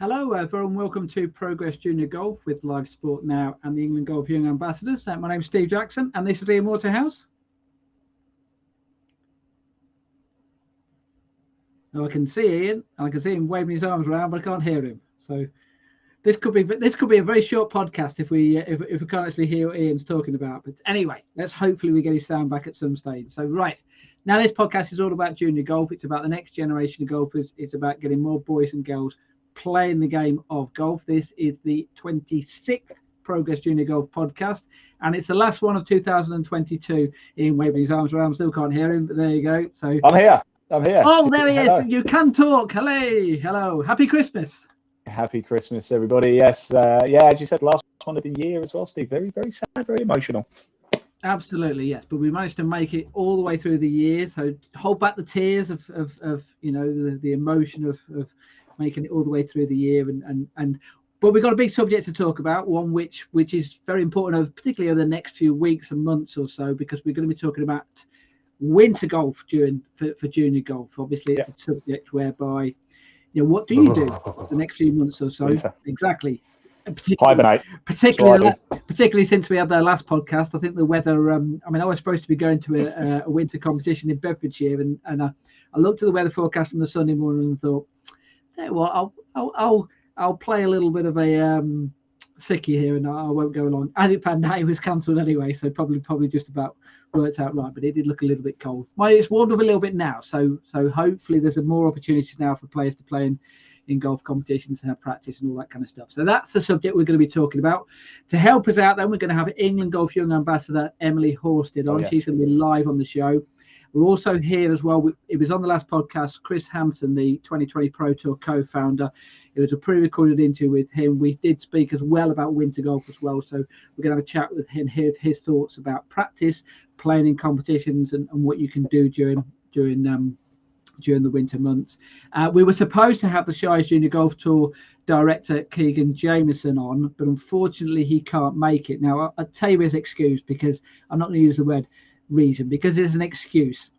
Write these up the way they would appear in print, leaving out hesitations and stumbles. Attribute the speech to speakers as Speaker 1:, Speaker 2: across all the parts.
Speaker 1: Hello, everyone. Welcome to Progress Junior Golf with Live Sport Now and the England Golf Young Ambassadors. My name's Steve Jackson, and this is Ian Waterhouse. Now I can see Ian, and I can see him waving his arms around, but I can't hear him. So this could be a very short podcast if we can't actually hear what Ian's talking about. But anyway, let's hopefully we get his sound back at some stage. So right now, this podcast is all about junior golf. It's about the next generation of golfers. It's about getting more boys and girls playing the game of golf. This is the 26th Progress Junior Golf podcast, and it's the last one of 2022. Ian waving his arms around, still can't hear him, but there you go. So
Speaker 2: I'm here.
Speaker 1: Oh, there he
Speaker 2: Hello.
Speaker 1: is. You can talk. Hello. Happy Christmas.
Speaker 2: Happy Christmas, everybody. Yes, as you said, last one of the year as well, Steve. Very, very sad, very emotional.
Speaker 1: Absolutely, yes. But we managed to make it all the way through the year. So hold back the tears of the emotion of making it all the way through the year, but we've got a big subject to talk about, one which is very important, particularly over the next few weeks and months or so, because we're going to be talking about winter golf for junior golf. Obviously, it's a subject whereby, what do you do for the next few months or so?
Speaker 2: Winter.
Speaker 1: Exactly.
Speaker 2: Hibernate.
Speaker 1: Particularly since we had our last podcast, I think the weather. I was supposed to be going to a winter competition in Bedfordshire, and I looked at the weather forecast on the Sunday morning and thought, tell you what, I'll play a little bit of a sickie here, and I won't go along. As it panned out, it was cancelled anyway, so probably just about worked out right. But it did look a little bit cold. Well, it's warmed up a little bit now, so hopefully there's more opportunities now for players to play in golf competitions and have practice and all that kind of stuff. So that's the subject we're going to be talking about. To help us out, then we're going to have England Golf Young Ambassador Emily Horsted on.
Speaker 2: Oh, yes.
Speaker 1: She's going to be live on the show. We're also here as well. It was on the last podcast, Chris Hanson, the 2020 Pro Tour co-founder. It was a pre-recorded interview with him. We did speak as well about winter golf as well. So we're going to have a chat with him, hear his thoughts about practice, playing in competitions, and what you can do during the winter months. We were supposed to have the Shires Junior Golf Tour director Keegan Jameson on, but unfortunately he can't make it. Now, I'll tell you his excuse, because I'm not going to use the word reason, because it's an excuse,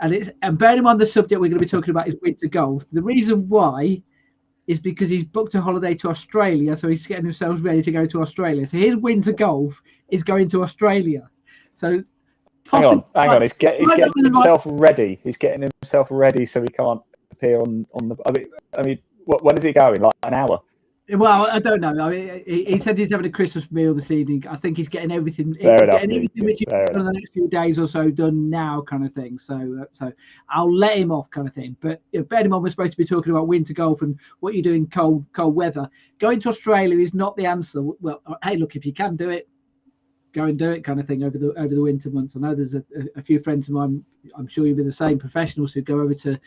Speaker 1: and bearing in mind the subject we're going to be talking about is winter golf. The reason why is because he's booked a holiday to Australia, so he's getting himself ready to go to Australia. So his winter golf is going to Australia. So
Speaker 2: hang on, he's getting himself ready. He's getting himself ready so he can't appear on the. I mean, when is he going? Like an hour?
Speaker 1: Well, I don't know. He said he's having a Christmas meal this evening. I think he's getting everything. Which he's done in the next few days or so done now, kind of thing. So I'll let him off, kind of thing. But bear in mind, we're supposed to be talking about winter golf and what you do in cold weather. Going to Australia is not the answer. Well, hey, look, if you can do it, go and do it, kind of thing, over the winter months. I know there's a few friends of mine, I'm sure you'll be the same, professionals who go over to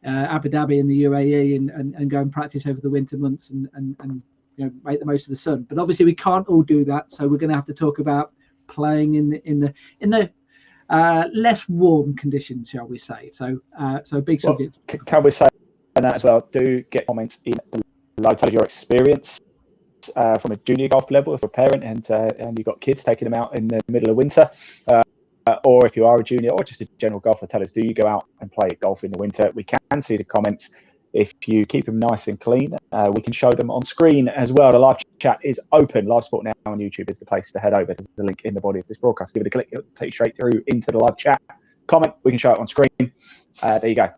Speaker 1: Abu Dhabi in the UAE and go and practice over the winter months and make the most of the sun. But obviously we can't all do that, so we're going to have to talk about playing in the less warm conditions, shall we say. So big subject.
Speaker 2: Can we say that as well? Do get comments in below. Tell us your experience from a junior golf level if you're a parent and you've got kids, taking them out in the middle of winter. Or if you are a junior or just a general golfer, tell us, do you go out and play golf in the winter? We can see the comments. If you keep them nice and clean, we can show them on screen as well. The live chat is open. Live Sport Now on YouTube is the place to head over. There's a link in the body of this broadcast. Give it a click. It'll take you straight through into the live chat. Comment. We can show it on screen. There you go.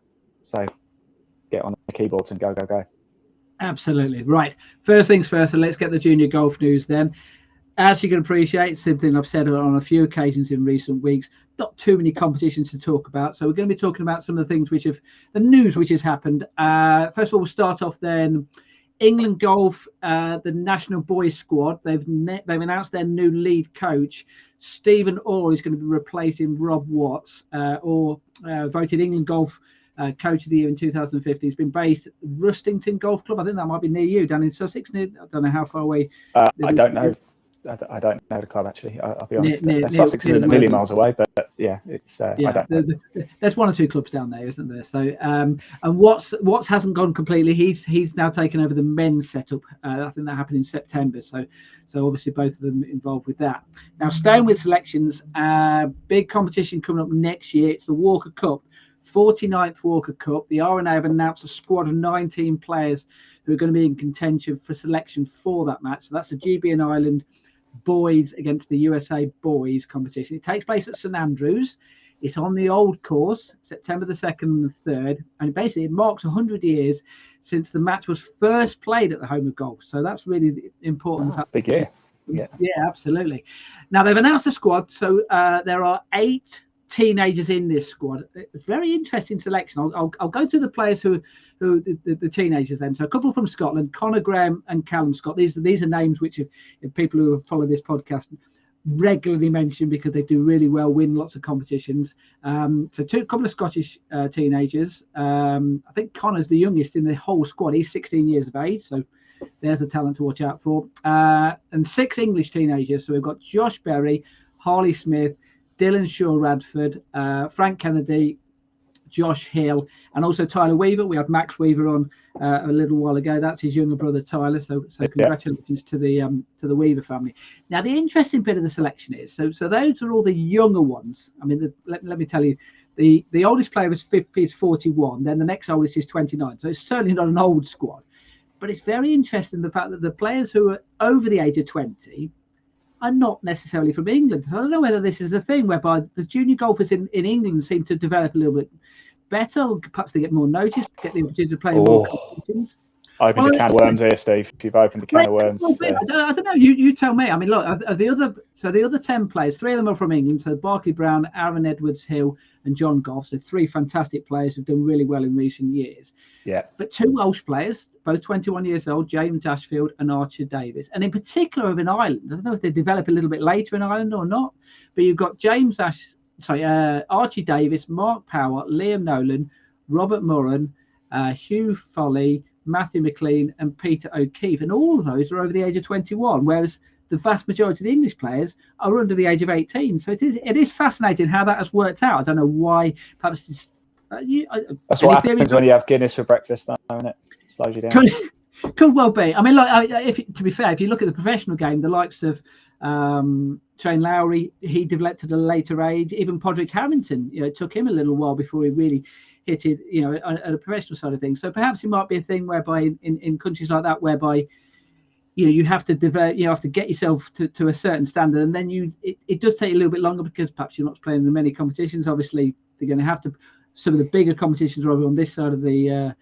Speaker 2: So get on the keyboards and go.
Speaker 1: Absolutely. Right. First things first, and let's get the junior golf news then. As you can appreciate, something I've said on a few occasions in recent weeks, not too many competitions to talk about. So we're going to be talking about some of the things the news which has happened. First of all, we'll start off then. England Golf, the national boys squad, they've announced their new lead coach. Stephen Orr is going to be replacing Rob Watts, voted England Golf Coach of the Year in 2015. He's been based at Rustington Golf Club. I think that might be near you, down in Sussex. I don't know how far away.
Speaker 2: I don't know. I don't know the club, actually. I'll be honest. Sussex isn't a million miles away, but yeah, it's. I don't know.
Speaker 1: There's one or two clubs down there, isn't there? So, and Watts hasn't gone completely. He's now taken over the men's setup. I think that happened in September. So obviously both of them involved with that. Now, staying with selections, big competition coming up next year. It's the Walker Cup. 49th Walker Cup. The RNA have announced a squad of 19 players who are going to be in contention for selection for that match. So that's the GB and Ireland boys against the USA boys competition. It takes place at St Andrews. It's on the old course, September the 2nd and the 3rd, and basically it marks 100 years since the match was first played at the home of golf. So that's really important.
Speaker 2: Oh, big year.
Speaker 1: Yeah, absolutely. Now they've announced the squad, so there are 8 teenagers in this squad. It's a very interesting selection. I'll go to the players who the teenagers then. So a couple from Scotland, Conor Graham and Callum Scott. These are names which if people who follow this podcast regularly mention because they do really well, win lots of competitions. So couple of Scottish teenagers. I think Connor's the youngest in the whole squad. He's 16 years of age, so there's a talent to watch out for. And 6 English teenagers. So we've got Josh Berry, Harley Smith, Dylan Shaw Radford, Frank Kennedy, Josh Hill, and also Tyler Weaver. We had Max Weaver on a little while ago. That's his younger brother Tyler. So congratulations to the Weaver family. Now the interesting bit of the selection is so those are all the younger ones. I mean, let me tell you, the oldest player is 41. Then the next oldest is 29. So it's certainly not an old squad, but it's very interesting the fact that the players who are over the age of 20 are not necessarily from England. So I don't know whether this is the thing whereby the junior golfers in England seem to develop a little bit better, or perhaps they get more notice, get the opportunity to play more competitions.
Speaker 2: Opened a can of worms here, Steve. You've opened a can of worms.
Speaker 1: I don't know. You tell me. I mean, look, the other 10 players, 3 of them are from England. So Barclay Brown, Aaron Edwards Hill, and John Goff. So 3 fantastic players who've done really well in recent years.
Speaker 2: Yeah.
Speaker 1: But 2 Welsh players, both 21 years old, James Ashfield and Archer Davis. And in particular of in Ireland, I don't know if they develop a little bit later in Ireland or not, but you've got Archie Davis, Mark Power, Liam Nolan, Robert Murran, Hugh Foley, Matthew McLean and Peter O'Keefe, and all of those are over the age of 21, whereas the vast majority of the English players are under the age of 18. So it is fascinating how that has worked out. I don't know why. Perhaps it's,
Speaker 2: that's what happens when you have Guinness for breakfast, though, isn't it? Slows you down.
Speaker 1: Could well be. I mean, to be fair, if you look at the professional game, the likes of Shane Lowry, he developed at a later age. Even Podrick Harrington, it took him a little while before he really hit it, at a professional side of things. So perhaps it might be a thing whereby in countries like that, whereby you have to develop, you have to get yourself to a certain standard, and then it does take a little bit longer because perhaps you're not playing in many competitions. Obviously, they're going to have to. Some of the bigger competitions are over on this side of the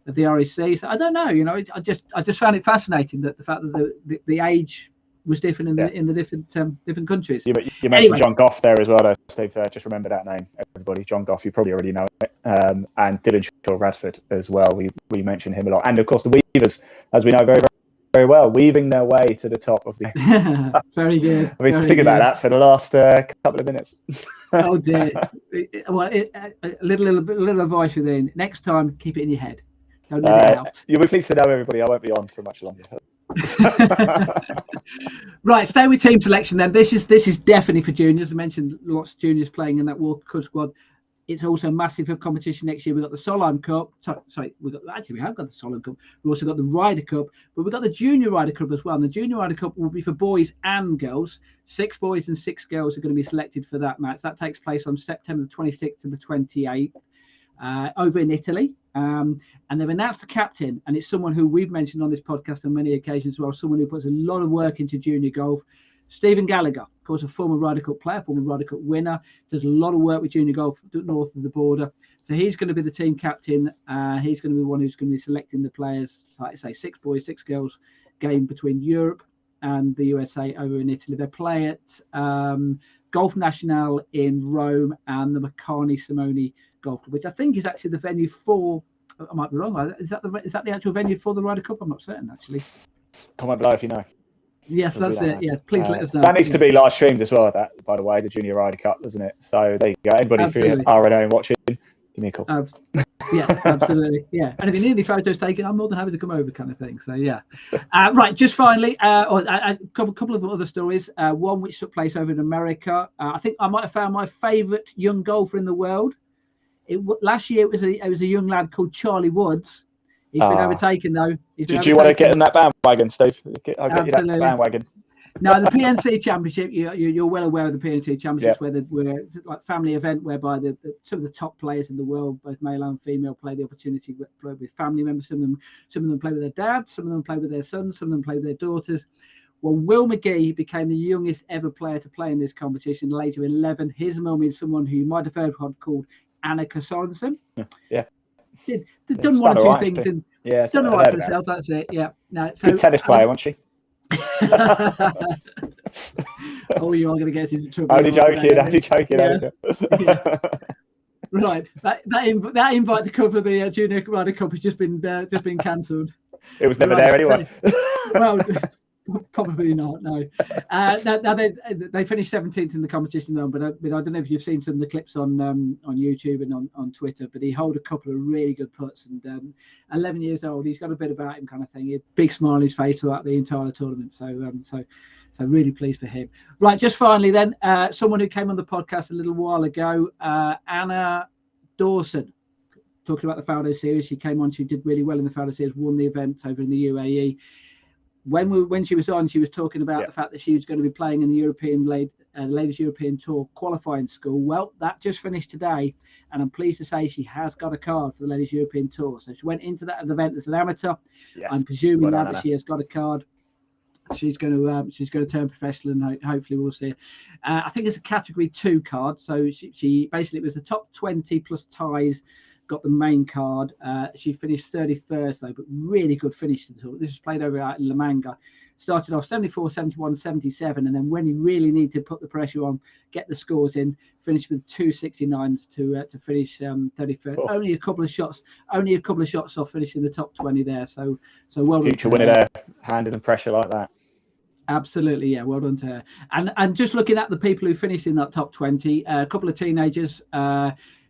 Speaker 1: REC. So I don't know. I just found it fascinating that the fact that the age was different in the different countries.
Speaker 2: You mentioned anyway. John Goff there as well, though, Steve. Just remember that name, everybody. John Goff, you probably already know it. And Dylan Shaw Radford as well. We mentioned him a lot. And of course, the Weavers, as we know very, very well, weaving their way to the top of the.
Speaker 1: Very good.
Speaker 2: I've been thinking about that for the last couple of minutes.
Speaker 1: Oh dear. Well, a little advice within. Next time, keep it in your head. Don't let it out.
Speaker 2: You'll be pleased to know, everybody, I won't be on for much longer.
Speaker 1: Right, stay with team selection then. This is definitely for juniors. I mentioned lots of juniors playing in that Walker Cup squad. It's also massive for competition next year. We've got the Solheim Cup. Sorry, we have got the Solheim Cup. We've also got the Ryder Cup, but we've got the Junior Ryder Cup as well. And the Junior Ryder Cup will be for boys and girls. 6 boys and 6 girls are going to be selected for that match. That takes place on September the 26th to the 28th over in Italy. And they've announced the captain, and it's someone who we've mentioned on this podcast on many occasions as well, someone who puts a lot of work into junior golf. Stephen Gallagher, of course, a former Ryder Cup player, former Ryder Cup winner, does a lot of work with junior golf north of the border. So he's going to be the team captain. He's going to be the one who's going to be selecting the players, like I say, 6 boys, 6 girls, game between Europe and the USA over in Italy. They play at Golf National in Rome and the Marcani Simone Golf Club, which I think is actually the venue for. I might be wrong. Is that the actual venue for the Ryder Cup? I'm not certain actually.
Speaker 2: Comment below if you know.
Speaker 1: Yes, that's it. Yeah, please let us know.
Speaker 2: That needs to be live streamed as well. That, by the way, the Junior Ryder Cup, doesn't it? So there you go. Anybody who are at home watching, give me a call.
Speaker 1: Yes, absolutely. Yeah, and if you need any photos taken, I'm more than happy to come over, kind of thing. So yeah. Right. Just finally, a couple of other stories. One which took place over in America. I think I might have found my favourite young golfer in the world. Last year it was a young lad called Charlie Woods. He's been overtaken though.
Speaker 2: Did you want to get in that bandwagon, Steve? I'll get you that bandwagon.
Speaker 1: No, the PNC Championship, you're well aware of the PNC Championships,
Speaker 2: Yeah.
Speaker 1: where it's like family event whereby some of the top players in the world, both male and female, play the opportunity to play with family members. Some of them play with their dads, some of them play with their sons, some of them play with their daughters. Well, Will McGee became the youngest ever player to play in this competition, later 11. His mum is someone who you might have heard of called Annika Sorensen.
Speaker 2: Yeah.
Speaker 1: They've done one or two things and done all right for herself. That's it. Yeah. No, so,
Speaker 2: good tennis player, wasn't she?
Speaker 1: Oh, you are going to get into trouble.
Speaker 2: Only joking.
Speaker 1: Yeah. Right. That invite to cover the Junior Ryder Cup has just been cancelled.
Speaker 2: It was never there anyway.
Speaker 1: Well, probably not. No. Now they finished 17th in the competition, though. But I don't know if you've seen some of the clips on YouTube and on Twitter. But he held a couple of really good putts, and 11 years old, he's got a bit about him, kind of thing. He had a big smile on his face throughout the entire tournament. So really pleased for him. Right, just finally then, someone who came on the podcast a little while ago, Anna Dawson, talking about the Faldo Series. She came on, she did really well in the Faldo Series, won the event over in the UAE. When she was on, she was talking about the fact that she was going to be playing in the European Ladies European Tour qualifying school. Well, that just finished today, and I'm pleased to say she has got a card for the Ladies European Tour. So she went into that event as an amateur. Yes. I'm presuming now that she has got a card, she's going to turn professional, and hopefully we'll see her. I think it's a Category 2 card. So she basically, it was the top 20 plus ties. Got the main card. She finished 31st though, but really good finish to the tour. This was played over at La Manga. Started off 74, 71, 77, and then when you really need to put the pressure on, get the scores in, finished with 269s to finish 31st. Oh. Only a couple of shots off finishing the top 20 there. So well done.
Speaker 2: Future winner there, handling the pressure like that.
Speaker 1: Absolutely, yeah. Well done to her. And just looking at the people who finished in that top 20, a couple of teenagers.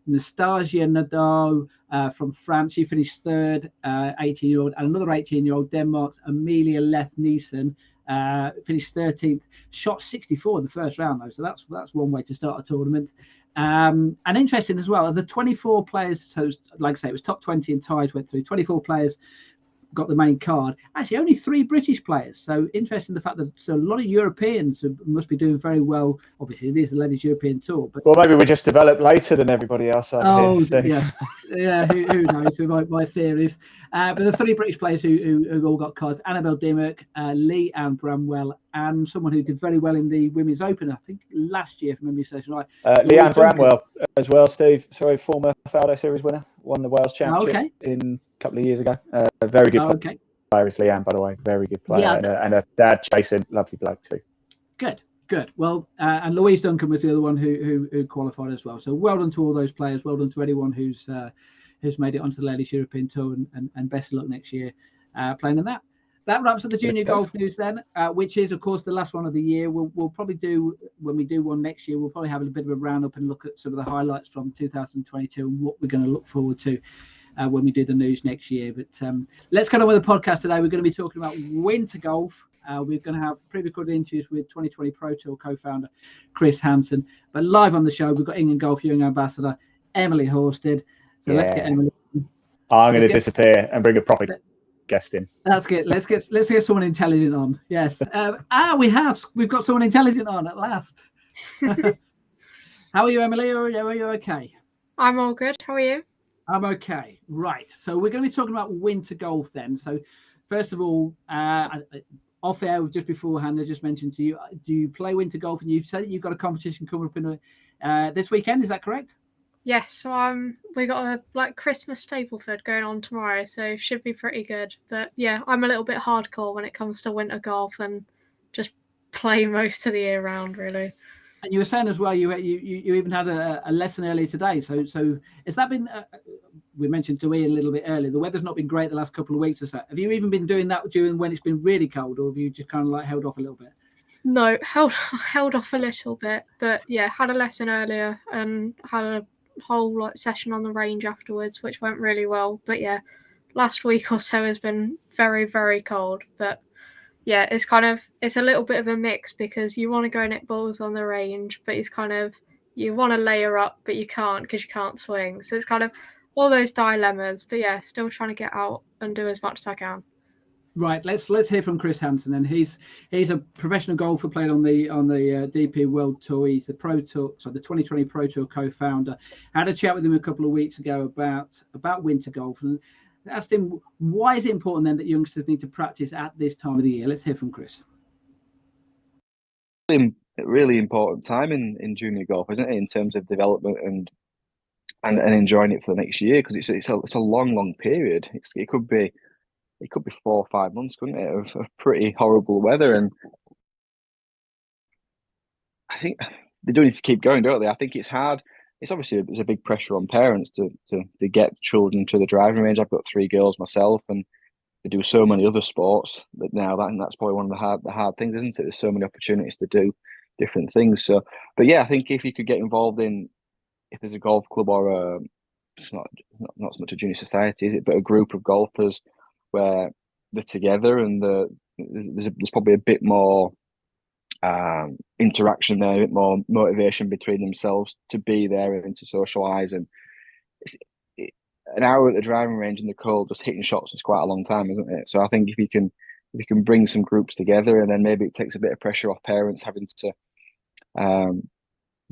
Speaker 1: Nastasia Nadal from France, she finished third, 18-year-old, and another 18-year-old, Denmark's Amelia Leth Nielsen, finished 13th, shot 64 in the first round though, so that's one way to start a tournament. And interesting as well, of the 24 players, so like I say, it was top 20 and ties went through. 24 players got the main card. Actually, only 3 British players. So interesting the fact that a lot of Europeans must be doing very well. Obviously, it is the Ladies European Tour. But
Speaker 2: well, maybe we just developed later than everybody else.
Speaker 1: Yeah. Who knows? My theories. But the 3 British players who all got cards: Annabelle Dimmock, Lee Ann Bramwell, and someone who did very well in the Women's Open, I think last year, if memory serves right.
Speaker 2: Lee Ann Bramwell as well, Steve. Sorry, former Faldo Series winner, won the Wales Championship in a couple of years ago. Very good player is Lee Ann, by the way. Very good player, and a dad, Jason, lovely bloke too.
Speaker 1: Good. Well, and Louise Duncan was the other one who qualified as well. So well done to all those players. Well done to anyone who's made it onto the Ladies European Tour, and best of luck next year playing in that. That wraps up the junior golf news then, which is, of course, the last one of the year. We'll probably do, when we do one next year, we'll probably have a bit of a roundup and look at some of the highlights from 2022 and what we're going to look forward to when we do the news next year. But let's get on with the podcast today. We're going to be talking about winter golf. We're going to have pre-recorded interviews with 2020 Pro Tour co-founder Chris Hanson. But live on the show, we've got England Golf Young Ambassador Emily Horsted. So let's get Emily.
Speaker 2: I'm going to disappear and bring a proper guest in.
Speaker 1: That's good. Let's get someone intelligent on. Yes. We've got someone intelligent on at last. How are you, Emily? Are you okay?
Speaker 3: I'm all good. How are you?
Speaker 1: I'm okay. Right. So we're going to be talking about winter golf then. So first of all, off air just beforehand, I just mentioned to you, do you play winter golf? And you've said that you've got a competition coming up in this weekend. Is that correct?
Speaker 3: Yes. So we got a Christmas Stapleford going on tomorrow, so should be pretty good. But yeah, I'm a little bit hardcore when it comes to winter golf and just play most of the year round, really.
Speaker 1: And you were saying as well, you even had a lesson earlier today. So has that been? We mentioned to Ian a little bit earlier. The weather's not been great the last couple of weeks or so. Have you even been doing that during when it's been really cold, or have you just kind of held off a little bit?
Speaker 3: No, held off a little bit, but yeah, had a lesson earlier and had a whole session on the range afterwards, which went really well. But yeah, last week or so has been very, very cold. But yeah, it's a little bit of a mix because you want to go net balls on the range, but you want to layer up, but you can't because you can't swing. So it's kind of all those dilemmas. But yeah, still trying to get out and do as much as I can.
Speaker 1: Right, let's hear from Chris Hanson. And he's a professional golfer, played on the DP World Tour. He's the Pro Tour, so the 2020 Pro Tour co-founder. I had a chat with him a couple of weeks ago about winter golf, and asked him why is it important then that youngsters need to practice at this time of the year. Let's hear from Chris.
Speaker 4: Really important time in junior golf, isn't it, in terms of development and enjoying it for the next year, because it's a long period. It could be 4 or 5 months, couldn't it, of pretty horrible weather. And I think they do need to keep going, don't they? I think it's hard. It's obviously there's a big pressure on parents to get children to the driving range. I've got 3 girls myself, and they do so many other sports that now that's probably one of the hard things, isn't it? There's so many opportunities to do different things. So, but yeah, I think if you could get involved if there's a golf club or it's not so much a junior society, is it? But a group of golfers where they're together and there's probably a bit more interaction there, a bit more motivation between themselves to be there and to socialise. And an hour at the driving range in the cold just hitting shots is quite a long time, isn't it? So I think if you can bring some groups together, and then maybe it takes a bit of pressure off parents having to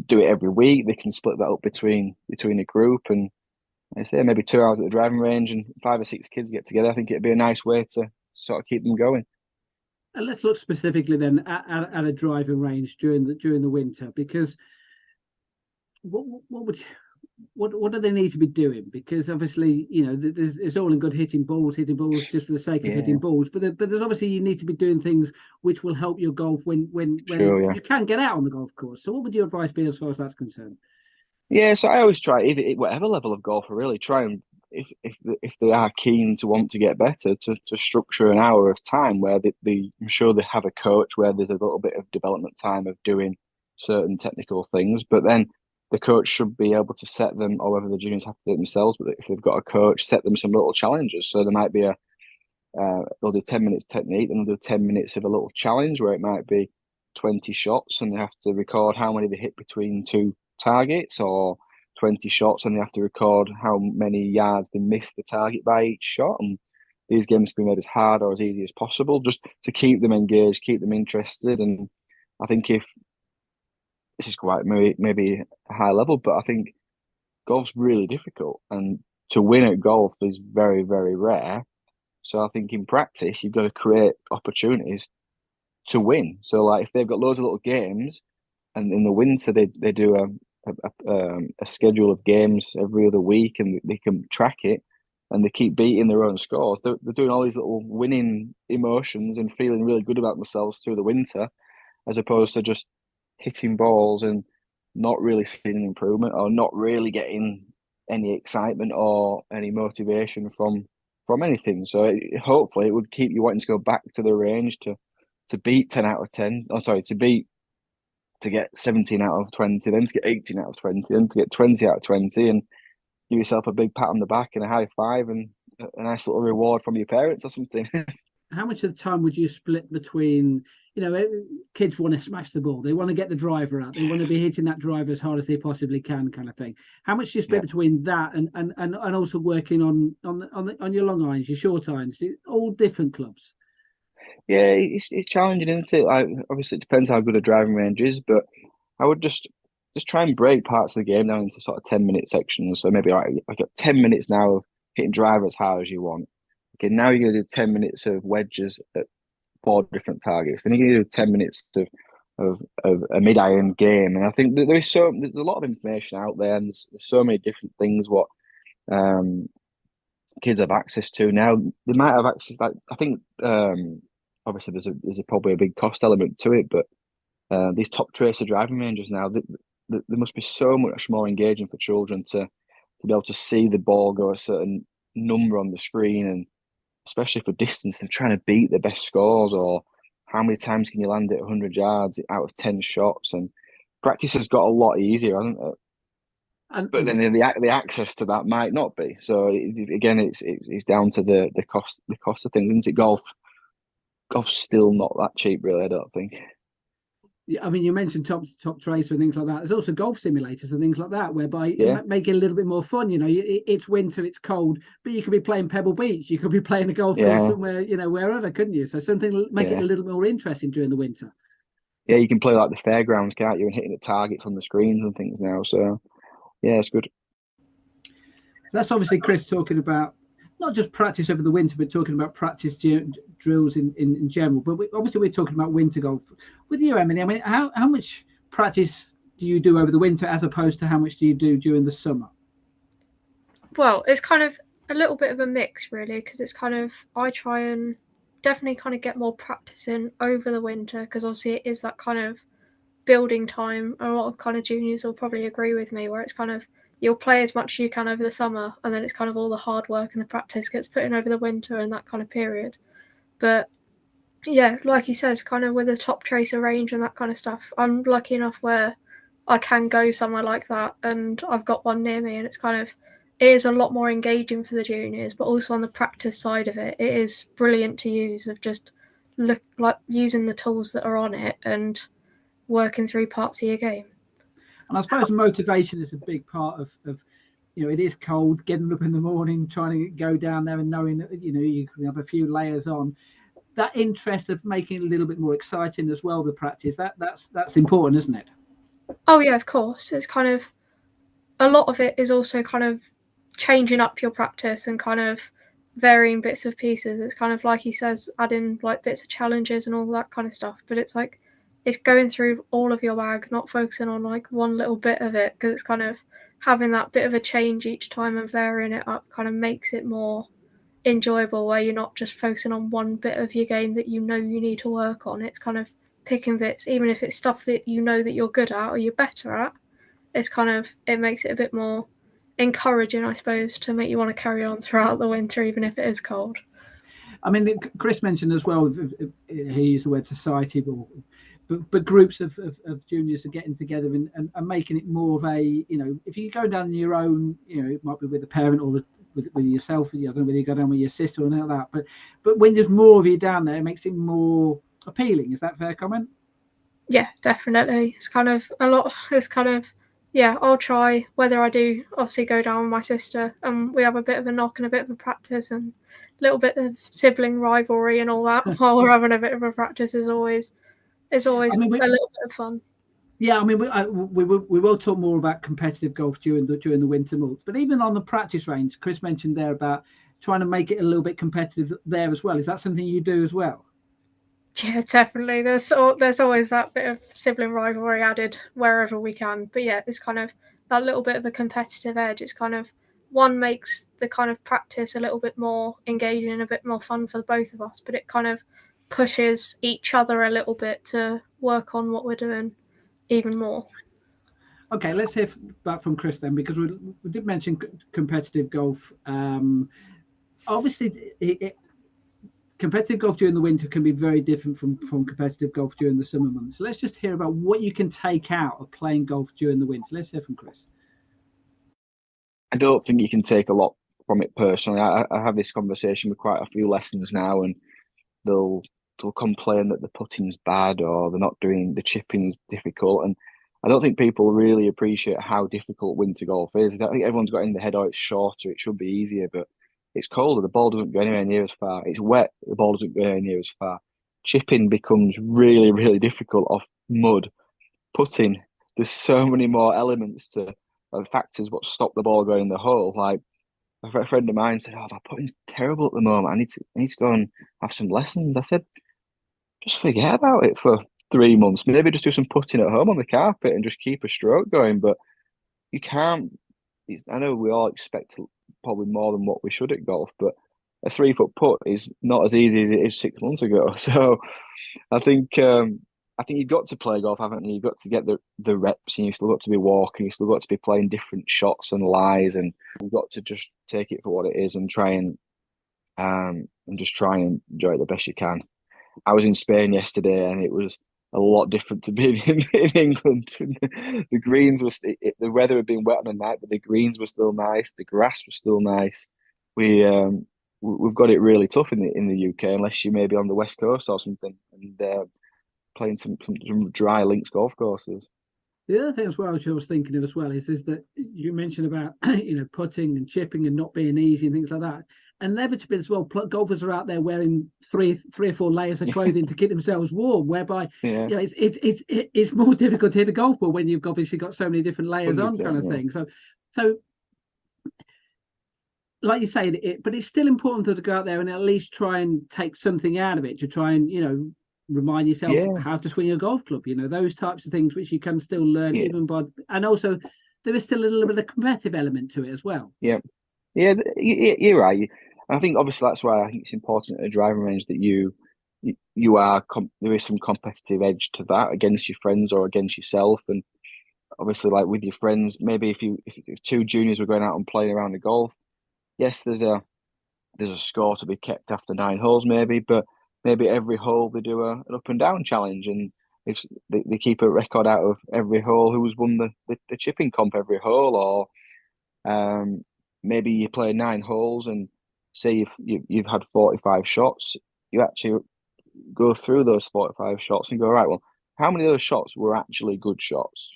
Speaker 4: do it every week. They can split that up between a group, and I say maybe 2 hours at the driving range and 5 or 6 kids get together. I think it'd be a nice way to sort of keep them going.
Speaker 1: And let's look specifically then at a driving range during the winter, because what do they need to be doing? Because obviously, it's all in good hitting balls just for the sake of hitting balls, but there's obviously you need to be doing things which will help your golf when
Speaker 4: Sure, yeah.
Speaker 1: you can get out on the golf course. So what would your advice be as far as that's concerned?
Speaker 4: Yeah, so I always try, whatever level of golfer, really try and if they are keen to want to get better, to structure an hour of time where I'm sure they have a coach where there's a little bit of development time of doing certain technical things, but then the coach should be able to set them, or whether the juniors have to do it themselves, but if they've got a coach, set them some little challenges. So there might be they'll do 10 minutes technique, and they'll do 10 minutes of a little challenge where it might be 20 shots and they have to record how many they hit between 2 targets, or 20 shots and they have to record how many yards they missed the target by each shot. And these games can be made as hard or as easy as possible, just to keep them engaged, keep them interested. And I think if this is quite maybe a high level, but I think golf's really difficult, and to win at golf is very, very rare. So I think in practice you've got to create opportunities to win. So like if they've got loads of little games, and in the winter they do a schedule of games every other week, and they can track it, and they keep beating their own scores. They're doing all these little winning emotions and feeling really good about themselves through the winter, as opposed to just hitting balls and not really seeing improvement, or not really getting any excitement or any motivation from anything. So hopefully it would keep you wanting to go back to the range to beat 10 out of 10. Oh, sorry, to get 17 out of 20, then to get 18 out of 20, then to get 20 out of 20, and give yourself a big pat on the back and a high five and a nice little reward from your parents or something.
Speaker 1: How much of the time would you split between, kids want to smash the ball, they want to get the driver out, they want to be hitting that driver as hard as they possibly can, kind of thing? How much do you split between that and also working on your long irons, your short irons, all different clubs?
Speaker 4: Yeah, it's challenging, isn't it? Like, obviously, it depends how good a driving range is, but I would just try and break parts of the game down into sort of 10-minute sections. So maybe I got 10 minutes now of hitting driver as hard as you want. Okay, now you're going to do 10 minutes of wedges at 4 different targets. Then you're going to do 10 minutes of a mid-iron game. And I think there's a lot of information out there, and there's so many different things what kids have access to now. They might have access, like, I think obviously there's probably a big cost element to it, but these top tracer driving ranges now, there must be so much more engaging for children to be able to see the ball go a certain number on the screen, and especially for distance, they're trying to beat the best scores, or how many times can you land it 100 yards out of 10 shots. And practice has got a lot easier, hasn't it? But then the access to that might not be. So again, it's down to the cost of things, isn't it? Golf's still not that cheap, really, I don't think.
Speaker 1: I mean, you mentioned top tracer and things like that. There's also golf simulators and things like that, whereby
Speaker 4: Yeah.
Speaker 1: make it a little bit more fun. It's winter, it's cold, but you could be playing Pebble Beach, you could be playing a golf course somewhere, wherever, couldn't you? So something make it a little bit more interesting during the winter.
Speaker 4: Yeah, you can play like the fairgrounds, can't you, and hitting the targets on the screens and things now. So yeah, it's good.
Speaker 1: So that's obviously Chris talking about not just practice over the winter, but talking about practice drills in general. But obviously we're talking about winter golf. With you, Emily, I mean, how much practice do you do over the winter as opposed to how much do you do during the summer?
Speaker 3: Well, it's kind of a little bit of a mix, really, because it's kind of, I try and definitely kind of get more practice in over the winter, because obviously it is that kind of building time. A lot of kind of juniors will probably agree with me, where it's kind of, you'll play as much as you can over the summer, and then it's kind of all the hard work and the practice gets put in over the winter and that kind of period. But yeah, like he says, kind of with the top tracer range and that kind of stuff, I'm lucky enough where I can go somewhere like that, and I've got one near me, and it's kind of, it is a lot more engaging for the juniors, but also on the practice side of it, it is brilliant to use, of just using the tools that are on it and working through parts of your game.
Speaker 1: And I suppose motivation is a big part of it is cold, getting up in the morning, trying to go down there and knowing that, you can have a few layers on. That interest of making it a little bit more exciting as well, the practice, that's important, isn't it?
Speaker 3: Oh yeah, of course. It's kind of, a lot of it is also kind of changing up your practice and kind of varying bits of pieces. It's kind of like he says, adding like bits of challenges and all that kind of stuff. But it's like, it's going through all of your bag, not focusing on like one little bit of it, because it's kind of having that bit of a change each time and varying it up kind of makes it more enjoyable, where you're not just focusing on one bit of your game that you need to work on. It's kind of picking bits, even if it's stuff that that you're good at or you're better at. It's kind of, it makes it a bit more encouraging, I suppose, to make you want to carry on throughout the winter, even if it is cold.
Speaker 1: I mean, Chris mentioned as well, he used the word society, but groups of juniors are getting together and making it more of a, if you go down on your own, it might be with a parent or with yourself. I don't know whether you go down with your sister or anything like that. But when there's more of you down there, it makes it more appealing. Is that a fair comment?
Speaker 3: Yeah, definitely. It's kind of a lot. It's kind of, yeah, I'll try, whether I do obviously go down with my sister and we have a bit of a knock and a bit of a practice and a little bit of sibling rivalry and all that while we're having a bit of a practice is always a little bit of fun.
Speaker 1: Yeah, I mean, we will talk more about competitive golf during the winter months, but even on the practice range, Chris mentioned there about trying to make it a little bit competitive there as well. Is that something you do as well?
Speaker 3: Yeah, definitely. There's always that bit of sibling rivalry added wherever we can. But yeah, it's kind of that little bit of a competitive edge. It's kind of, one makes the kind of practice a little bit more engaging and a bit more fun for both of us, but it kind of pushes each other a little bit to work on what we're doing even more.
Speaker 1: Okay, let's hear that from Chris then, because we did mention competitive golf. Obviously, competitive golf during the winter can be very different from competitive golf during the summer months. So let's just hear about what you can take out of playing golf during the winter. Let's hear from Chris.
Speaker 4: I don't think you can take a lot from it personally. I have this conversation with quite a few lessons now, and they'll complain that the putting's bad or they're not doing, the chipping's difficult. And I don't think people really appreciate how difficult winter golf is. I think everyone's got in their head, oh, it's shorter, it should be easier, but it's colder, the ball doesn't go anywhere near as far. It's wet, the ball doesn't go anywhere near as far. Chipping becomes really, really difficult off mud. Putting, there's so many more elements to factors what stop the ball going in the hole. Like a friend of mine said, "Oh, my putting's terrible at the moment. I need to go and have some lessons." I said, "Just forget about it for 3 months. Maybe just do some putting at home on the carpet and just keep a stroke going." But you can't. I know we all expect probably more than what we should at golf, but a 3-foot putt is not as easy as it is 6 months ago. So I think you've got to play golf, haven't you? You've got to get the reps, and you've still got to be walking, you've still got to be playing different shots and lies, and you've got to just take it for what it is and try and just try and enjoy it the best you can. I was in Spain yesterday, and it was a lot different to being in England. The greens were the weather had been wet on the night, but the greens were still nice. The grass was still nice. We've got it really tough in the UK, unless you may be on the West Coast or something. And playing some dry links golf courses.
Speaker 1: The other thing as well, which I was thinking of as well, is that you mentioned about putting and chipping and not being easy and things like that. Inevitably as well, golfers are out there wearing three or four layers of clothing to keep themselves warm, whereby it's more difficult to hit a golf ball when you've obviously got so many different layers on, kind of thing. So like you say, but it's still important to go out there and at least try and take something out of it, to try and remind yourself how to swing a golf club, those types of things which you can still learn even by, and also there is still a little bit of competitive element to it as well.
Speaker 4: You're right. I think obviously that's why I think it's important at a driving range that you are there is some competitive edge to that against your friends or against yourself. And obviously, like with your friends, maybe if two juniors were going out and playing around the golf, yes, there's a score to be kept after 9 holes, but maybe every hole they do an up and down challenge, and if they keep a record out of every hole who's won the chipping comp every hole, or maybe you play 9 holes and say you've had 45 shots, you actually go through those 45 shots and go, right, well, how many of those shots were actually good shots?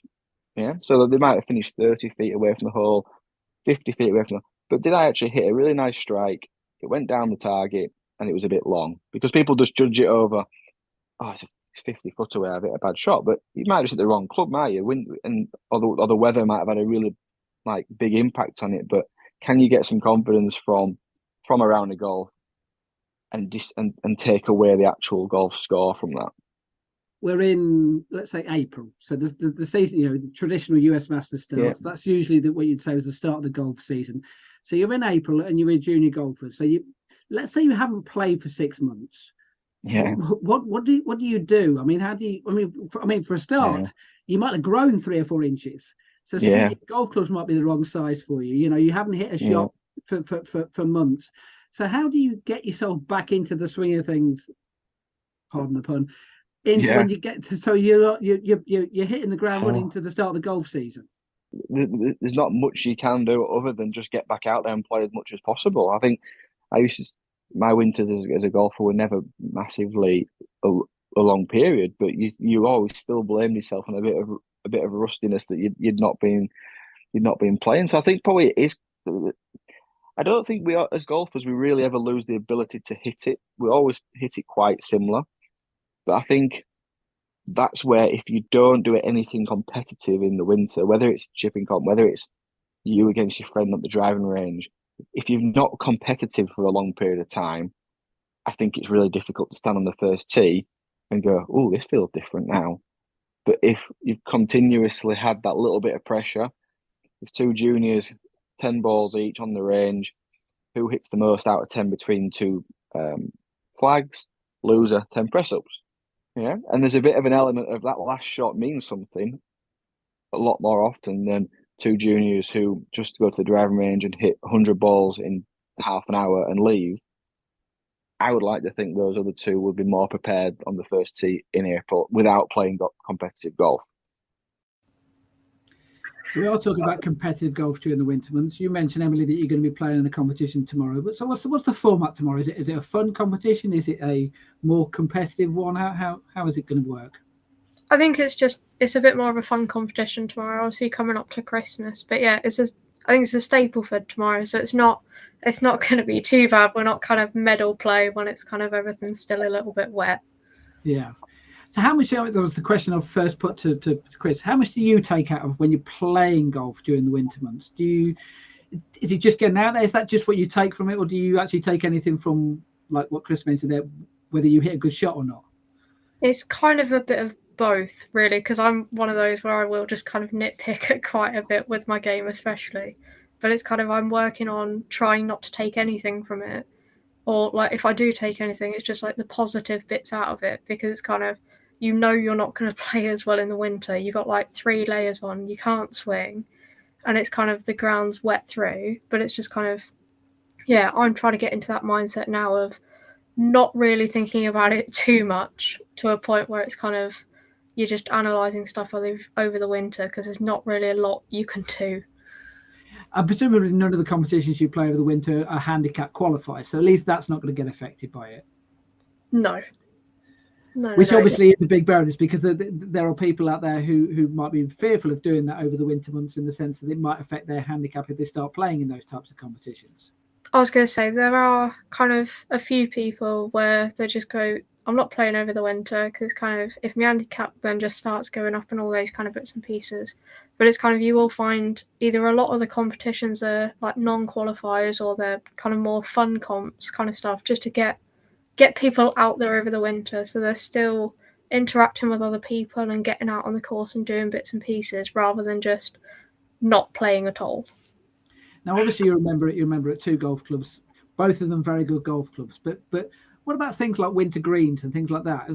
Speaker 4: Yeah, so they might have finished 30 feet away from the hole, 50 feet away from the hole, but did I actually hit a really nice strike? It went down the target and it was a bit long, because people just judge it over, it's 50 foot away, I've hit a bad shot, but you might just hit the wrong club, might you? Or the weather might have had a really big impact on it, but can you get some confidence from around the golf and take away the actual golf score from that?
Speaker 1: We're in, let's say, April, so the season, the traditional US Masters starts. That's usually what you'd say is the start of the golf season. So you're in April and you're a junior golfer. So let's say you haven't played for 6 months.
Speaker 4: Yeah.
Speaker 1: What do you do? I mean, how do you? I mean, for a start, you might have grown 3 or 4 inches. So some of your golf clubs might be the wrong size for you. You haven't hit a shot for months. So how do you get yourself back into the swing of things? Pardon the pun. When you get to, so you're hitting the ground running to the start of the golf season.
Speaker 4: There's not much you can do other than just get back out there and play as much as possible. I think my winters as a golfer were never massively a long period, but you always still blame yourself on a bit of rustiness that you'd not been playing. So I think probably it is. I don't think we are, as golfers, we really ever lose the ability to hit it. We always hit it quite similar, but I think that's where if you don't do anything competitive in the winter, whether it's chipping comp, whether it's you against your friend at the driving range, if you're not competitive for a long period of time, I think it's really difficult to stand on the first tee and go, oh, this feels different now. But if you've continuously had that little bit of pressure, with 2 juniors, 10 balls each on the range, who hits the most out of 10 between 2 flags, loser, 10 press-ups. Yeah, and there's a bit of an element of that last shot means something a lot more often than 2 juniors who just go to the driving range and hit 100 balls in half an hour and leave. I would like to think those other 2 would be more prepared on the first tee in April without playing competitive golf.
Speaker 1: So we are talking about competitive golf during the winter months. You mentioned, Emily, that you're going to be playing in a competition tomorrow. But so what's the format tomorrow? Is it a fun competition? Is it a more competitive one? How is it going to work?
Speaker 3: I think it's a bit more of a fun competition tomorrow, obviously coming up to Christmas. But yeah, I think it's a Stapleford tomorrow, so it's not going to be too bad. We're not kind of medal play when it's kind of everything's still a little bit wet.
Speaker 1: Yeah. So how much, that was the question I first put to Chris, how much do you take out of when you're playing golf during the winter months? Is it just getting out there? Is that just what you take from it? Or do you actually take anything from, like what Chris mentioned there, whether you hit a good shot or not?
Speaker 3: It's kind of a bit of both, really, because I'm one of those where I will just kind of nitpick it quite a bit with my game especially. But it's kind of, I'm working on trying not to take anything from it. Or like if I do take anything, it's just like the positive bits out of it, because it's kind of, you're not going to play as well in the winter. You got like 3 layers on, you can't swing, and it's kind of the ground's wet through. But it's just kind of, I'm trying to get into that mindset now of not really thinking about it too much, to a point where it's kind of, you're just analysing stuff over the winter, because there's not really a lot you can do.
Speaker 1: And presumably none of the competitions you play over the winter are handicap qualified, so at least that's not going to get affected by it.
Speaker 3: No.
Speaker 1: Which obviously is a big bonus, because there are people out there who might be fearful of doing that over the winter months, in the sense that it might affect their handicap if they start playing in those types of competitions.
Speaker 3: I was going to say, there are kind of a few people where they just go, I'm not playing over the winter, because it's kind of, if my handicap then just starts going up and all those kind of bits and pieces. But it's kind of, you will find either a lot of the competitions are like non-qualifiers, or they're kind of more fun comps kind of stuff, just to get people out there over the winter, so they're still interacting with other people and getting out on the course and doing bits and pieces, rather than just not playing at all.
Speaker 1: Now, obviously, you remember at 2 golf clubs, both of them very good golf clubs. But what about things like winter greens and things like that?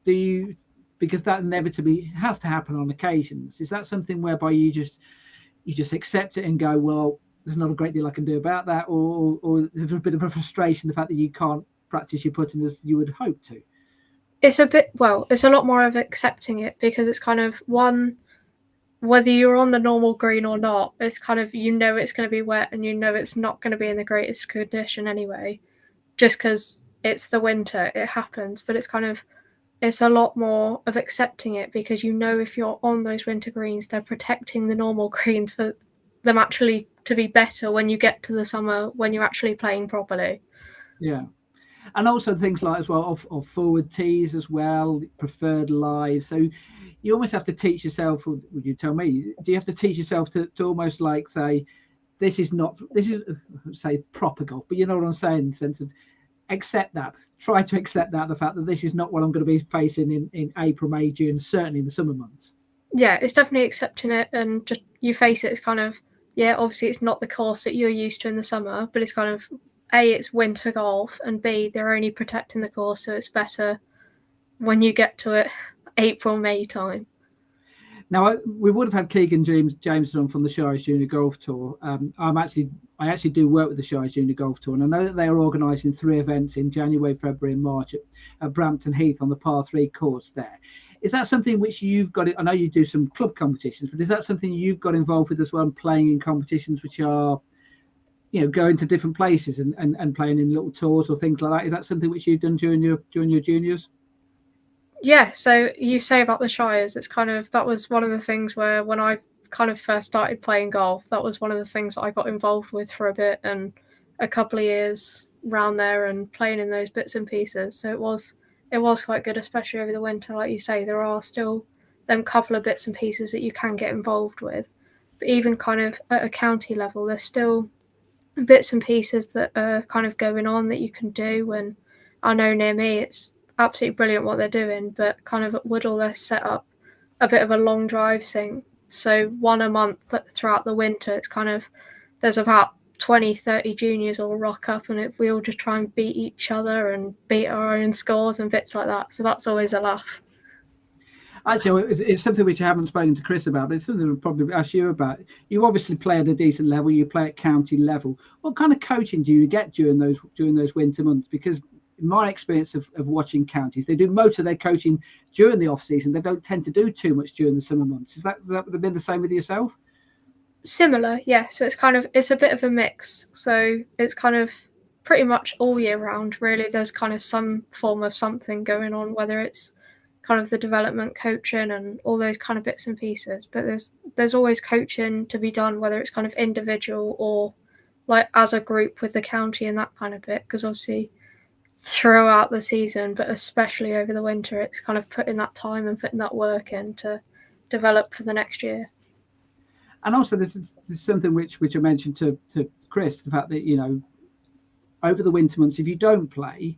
Speaker 1: Do you, because that inevitably has to happen on occasions, is that something whereby you just accept it and go, well, there's not a great deal I can do about that, or there's a bit of a frustration, the fact that you can't practice your putting as you would hope to?
Speaker 3: It's a lot more of accepting it, because it's kind of one, whether you're on the normal green or not, it's kind of, it's going to be wet, and it's not going to be in the greatest condition anyway, just because it's the winter, it happens. But it's kind of, it's a lot more of accepting it, because if you're on those winter greens, they're protecting the normal greens for them actually to be better when you get to the summer, when you're actually playing properly.
Speaker 1: Yeah. And also things like, as well, of forward tees as well, preferred lies. So you almost have to teach yourself, or would you tell me, do you have to teach yourself to almost like say, this is say proper golf, but you know what I'm saying, in the sense of try to accept that, the fact that this is not what I'm going to be facing in April, May, June, certainly in the summer months.
Speaker 3: Yeah, it's definitely accepting it, and just you face it. It's kind of, obviously it's not the course that you're used to in the summer, but it's kind of, A, it's winter golf, and B, they're only protecting the course, so it's better when you get to it April, May time.
Speaker 1: Now, we would have had Keegan Jameson on from the Shires Junior Golf Tour. I actually do work with the Shires Junior Golf Tour, and I know that they are organising 3 events in January, February and March at Brampton Heath on the par 3 course there. Is that something which you've got? I know you do some club competitions, but is that something you've got involved with as well, playing in competitions which are, going to different places and playing in little tours or things like that? Is that something which you've done during your juniors?
Speaker 3: Yeah, so you say about the Shires, it's kind of, that was one of the things where when I kind of first started playing golf, that was one of the things that I got involved with for a bit, and a couple of years around there, and playing in those bits and pieces. So it was quite good, especially over the winter. Like you say, there are still them couple of bits and pieces that you can get involved with. But even kind of at a county level, there's still bits and pieces that are kind of going on that you can do. And I know near me, it's absolutely brilliant what they're doing, but kind of at Woodall, they're set up a bit of a long drive thing. So one a month throughout the winter, it's kind of, there's about 20-30 juniors all rock up, and we all just try and beat each other and beat our own scores and bits like that. So that's always a laugh.
Speaker 1: Actually, it's something which I haven't spoken to Chris about, but it's something I'll probably ask you about. You obviously play at a decent level. You play at county level. What kind of coaching do you get during those winter months? Because in my experience of watching counties, they do most of their coaching during the off season. They don't tend to do too much during the summer months. Has that been the same with yourself?
Speaker 3: Similar, yeah. So it's a bit of a mix. So it's kind of pretty much all year round, really. There's kind of some form of something going on, whether it's kind of the development coaching and all those kind of bits and pieces. But there's always coaching to be done, whether it's kind of individual or like as a group with the county and that kind of bit. Because obviously throughout the season, but especially over the winter, it's kind of putting that time and putting that work in to develop for the next year.
Speaker 1: And also, this is something which I mentioned to Chris, the fact that, over the winter months, if you don't play,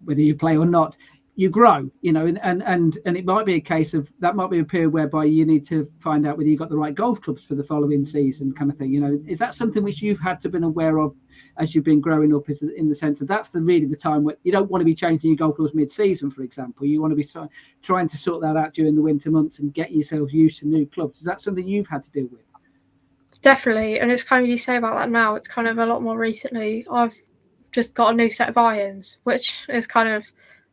Speaker 1: whether you play or not, you grow, and it might be a case of, that might be a period whereby you need to find out whether you've got the right golf clubs for the following season, kind of thing. Is that something which you've had to been aware of as you've been growing up, in the sense that that's really the time where you don't want to be changing your golf clubs mid-season, for example? You want to be trying to sort that out during the winter months and get yourselves used to new clubs. Is that something you've had to deal with?
Speaker 3: Definitely, and it's kind of, you say about that now, it's kind of a lot more recently. I've just got a new set of irons, which is kind of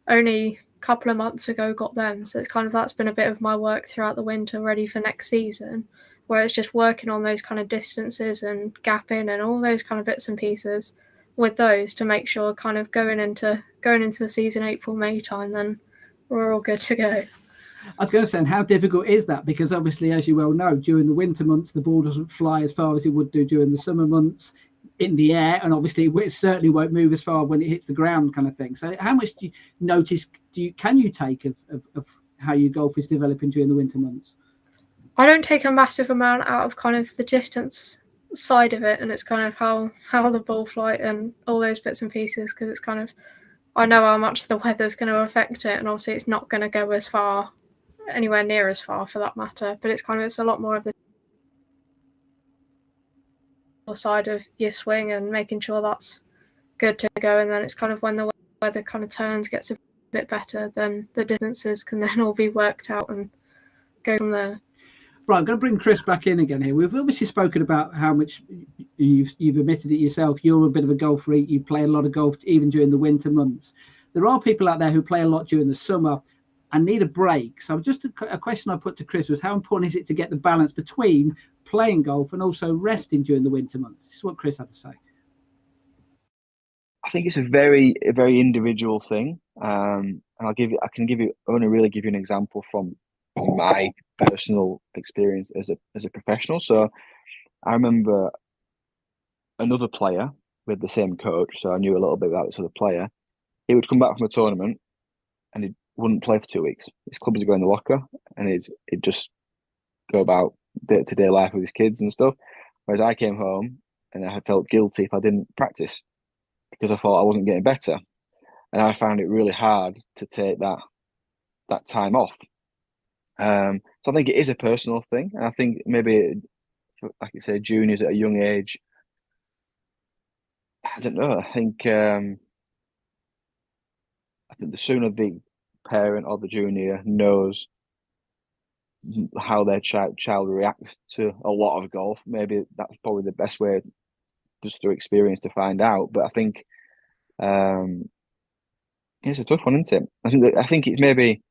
Speaker 3: only a couple of months ago got them. So it's kind of, that's been a bit of my work throughout the winter, ready for next season, where it's just working on those kind of distances and gapping and all those kind of bits and pieces with those to make sure kind of going into the season April, May time, then we're all good to go.
Speaker 1: I was going to say, and how difficult is that? Because obviously, as you well know, during the winter months, the ball doesn't fly as far as it would do during the summer months in the air, and obviously it certainly won't move as far when it hits the ground, kind of thing. So, how much do you notice? Can you take of how your golf is developing during the winter months?
Speaker 3: I don't take a massive amount out of kind of the distance side of it, and it's kind of how the ball flight and all those bits and pieces, because it's kind of, I know how much the weather's going to affect it, and obviously it's not going to go as far, anywhere near as far for that matter, but it's a lot more of the side of your swing and making sure that's good to go, and then it's kind of when the weather kind of turns, gets a bit better, then the distances can then all be worked out and go from there.
Speaker 1: Right, I'm going to bring Chris back in again here. We've obviously spoken about how much you've admitted it yourself. You're a bit of a golf freak. You play a lot of golf even during the winter months. There are people out there who play a lot during the summer and need a break. So just a question I put to Chris was, how important is it to get the balance between playing golf and also resting during the winter months? This is what Chris had to say.
Speaker 4: I think it's a very individual thing. And I can only really give you an example from my personal experience as a professional. So I remember another player with the same coach, so I knew a little bit about this other player. He would come back from a tournament and he wouldn't play for 2 weeks. His clubs would go in the locker and he'd just go about day-to-day life with his kids and stuff. Whereas I came home and I felt guilty if I didn't practice because I thought I wasn't getting better. And I found it really hard to take that time off. So I think it is a personal thing. And I think maybe, like you say, juniors at a young age, I don't know. I think the sooner the parent or the junior knows how their child reacts to a lot of golf, maybe that's probably the best way just through experience to find out. But I think it's a tough one, isn't it? I think it's maybe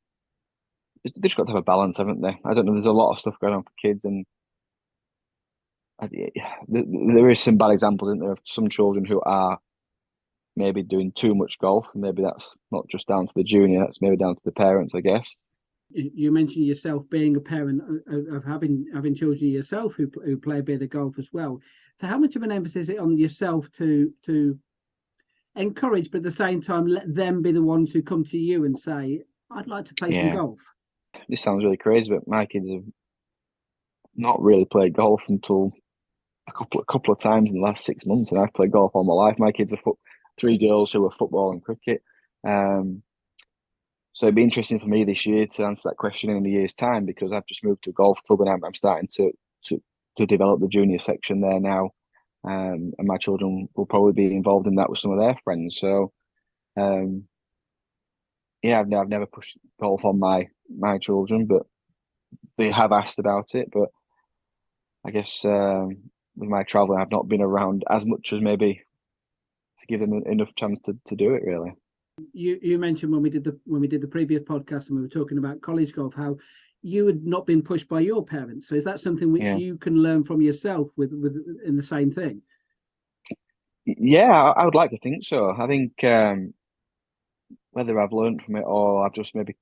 Speaker 4: they've just got to have a balance, haven't they? I don't know. There's a lot of stuff going on for kids, and there is some bad examples, isn't there, of some children who are maybe doing too much golf, and maybe that's not just down to the junior, that's maybe down to the parents, I guess.
Speaker 1: You mentioned yourself being a parent of having children yourself who play a bit of golf as well. So how much of an emphasis is it on yourself to encourage, but at the same time let them be the ones who come to you and say, I'd like to play some golf?
Speaker 4: This sounds really crazy, but my kids have not really played golf until a couple of times in the last 6 months, and I've played golf all my life. My kids are 3 girls who are football and cricket. So it'd be interesting for me this year to answer that question in a year's time, because I've just moved to a golf club and I'm starting to develop the junior section there now. And my children will probably be involved in that with some of their friends. So, I've never pushed golf on my children, but they have asked about it. But I guess with my traveling, I've not been around as much as maybe to give them enough chance to do it, really.
Speaker 1: You mentioned when we did the previous podcast and we were talking about college golf, how you had not been pushed by your parents. So is that something which you can learn from yourself with in the same thing?
Speaker 4: Yeah, I would like to think so. I think whether I've learned from it or I've just maybe,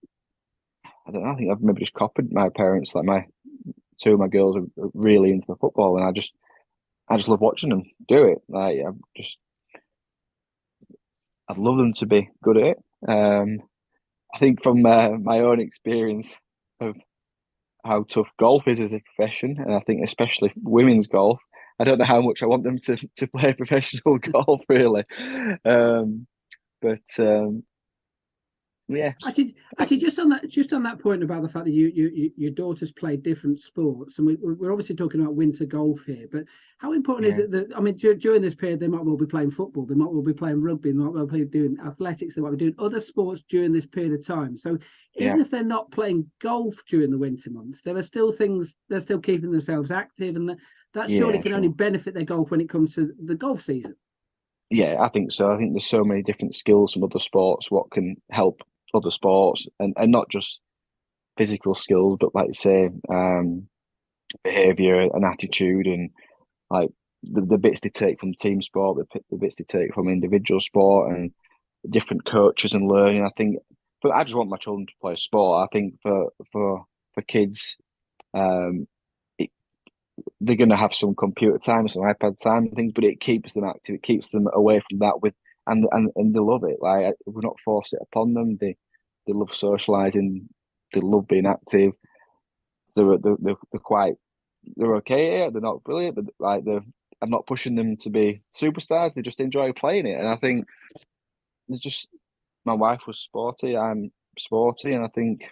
Speaker 4: I don't know, I think I've maybe just copied my parents. Like two of my girls are really into the football, and I just love watching them do it. Like I'd love them to be good at it. I think from my own experience of how tough golf is as a profession, and I think especially women's golf, I don't know how much I want them to play professional golf, really. Yeah.
Speaker 1: Actually, just on that point about the fact that your daughters play different sports, and we're obviously talking about winter golf here, but how important is it that, I mean, during this period they might well be playing football, they might well be playing rugby, they might well be doing athletics, they might be doing other sports during this period of time. So even if they're not playing golf during the winter months, there are still things, they're still keeping themselves active, and that surely can only benefit their golf when it comes to the golf season. Yeah,
Speaker 4: I think so. I think there's so many different skills from other sports, what can help other sports, and not just physical skills, but like you say, behaviour and attitude, and like the bits they take from team sport, the bits they take from individual sport, and different coaches and learning. I think but I just want my children to play sport. I think for kids, they're going to have some computer time, some iPad time and things, but it keeps them active. It keeps them away from that and they love it. Like, we're not forced it upon them. They love socializing. They love being active. They're okay here. They're not brilliant, but like I'm not pushing them to be superstars. They just enjoy playing it, and I think it's just. My wife was sporty. I'm sporty, and I think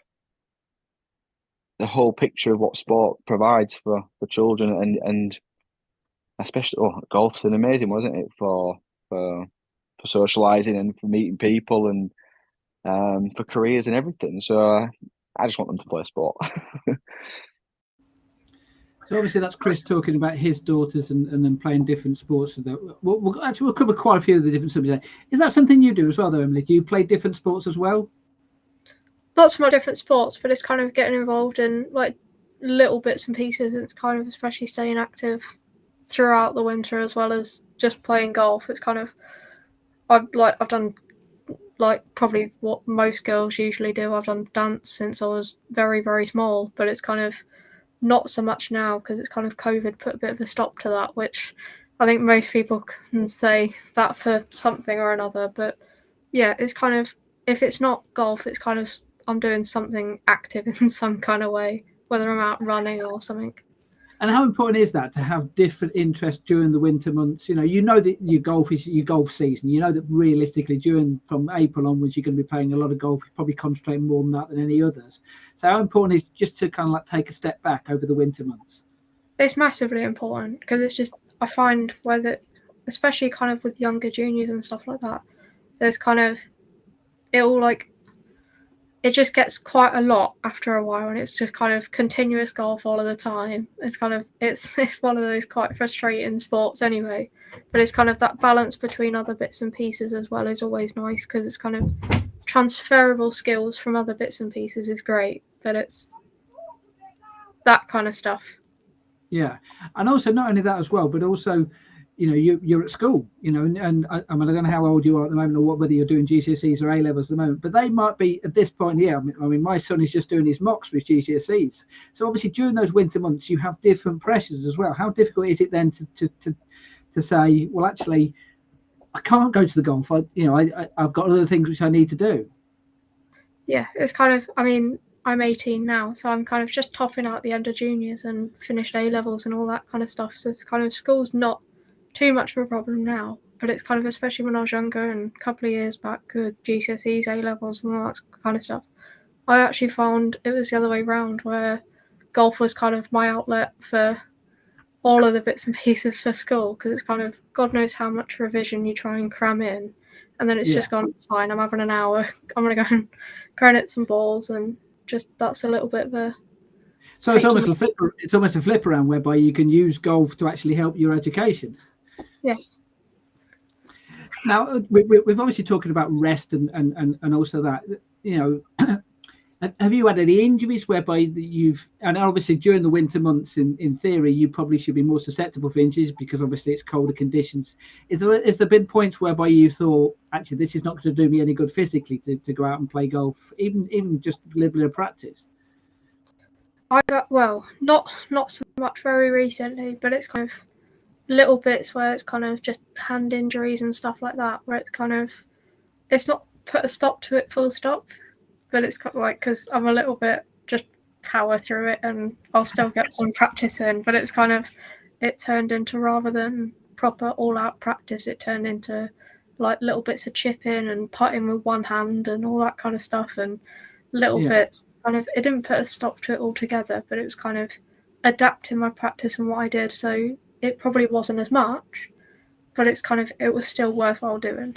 Speaker 4: the whole picture of what sport provides for children and especially golf's an amazing, wasn't it, for socializing and for meeting people and for careers and everything. So I just want them to play sport.
Speaker 1: So obviously that's Chris talking about his daughters and then playing different sports. We'll cover quite a few of the different subjects. Is that something you do as well, though, Emily? Do you play different sports as well?
Speaker 3: Lots more different sports, but it's kind of getting involved in like little bits and pieces. It's kind of especially staying active throughout the winter as well as just playing golf. It's kind of I've done like probably what most girls usually do. I've done dance since I was very, very small, but it's kind of not so much now because it's kind of COVID put a bit of a stop to that, which I think most people can say that for something or another. But yeah, it's kind of, if it's not golf, it's kind of I'm doing something active in some kind of way, whether I'm out running or something.
Speaker 1: And how important is that to have different interests during the winter months? You know that your golf is your golf season. You know that realistically, from April onwards, you're going to be playing a lot of golf. You're probably concentrating more on that than any others. So how important is just to kind of like take a step back over the winter months?
Speaker 3: It's massively important because it's just, I find especially kind of with younger juniors and stuff like that, there's kind of, it just gets quite a lot after a while, and it's just kind of continuous golf all of the time. It's kind of it's one of those quite frustrating sports anyway, but it's kind of that balance between other bits and pieces as well is always nice because it's kind of transferable skills from other bits and pieces is great, but it's that kind of stuff.
Speaker 1: Yeah, and also not only that as well, but also, you're at school, and I mean, I don't know how old you are at the moment or whether you're doing GCSEs or A levels at the moment, but they might be at this point. Yeah, I mean, my son is just doing his mocks for his GCSEs. So obviously during those winter months, you have different pressures as well. How difficult is it then to say, well, actually, I can't go to the golf. I've got other things which I need to do.
Speaker 3: Yeah, it's kind of, I mean, I'm 18 now, so I'm kind of just topping out the under juniors and finished A levels and all that kind of stuff. So it's kind of school's not too much of a problem now, but it's kind of, especially when I was younger and a couple of years back with GCSEs, A levels and all that kind of stuff, I actually found it was the other way around where golf was kind of my outlet for all of the bits and pieces for school because it's kind of God knows how much revision you try and cram in, and then it's just gone, fine, I'm having an hour, I'm going to go and hit some balls, and just that's a little bit of a...
Speaker 1: So it's almost a flip around whereby you can use golf to actually help your education.
Speaker 3: Yeah.
Speaker 1: Now we've obviously talking about rest and also that, have you had any injuries whereby and obviously during the winter months in theory you probably should be more susceptible for injuries because obviously it's colder conditions. Is there been points whereby you thought, actually this is not going to do me any good physically to go out and play golf, even just a little bit of practice?
Speaker 3: Not so much very recently, but it's kind of little bits where it's kind of just hand injuries and stuff like that, where it's kind of, it's not put a stop to it full stop, but it's kind of like, because I'm a little bit just power through it and I'll still get some practice in, but it's kind of, it turned into, rather than proper all out practice, it turned into like little bits of chipping and putting with one hand and all that kind of stuff, and little bits kind of, it didn't put a stop to it altogether, but it was kind of adapting my practice and what I did, so it probably wasn't as much, but it's kind of, it was still worthwhile doing.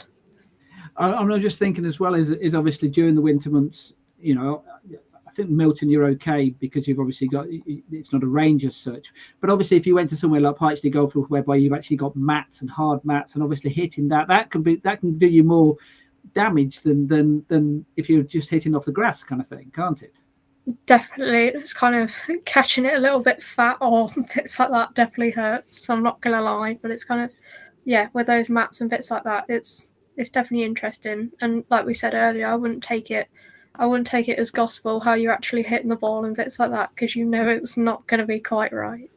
Speaker 1: I'm just thinking as well is obviously during the winter months, I think Milton you're okay because you've obviously got, it's not a range as such, but obviously if you went to somewhere like Pytchley Golf Club whereby you've actually got mats and hard mats, and obviously hitting that can do you more damage than if you're just hitting off the grass kind of thing, can't it?
Speaker 3: Definitely. It's kind of catching it a little bit fat or bits like that definitely hurts, I'm not gonna lie, but it's kind of, with those mats and bits like that, it's definitely interesting, and like we said earlier, I wouldn't take it I wouldn't take it as gospel how you're actually hitting the ball and bits like that, because you know it's not going to be quite right.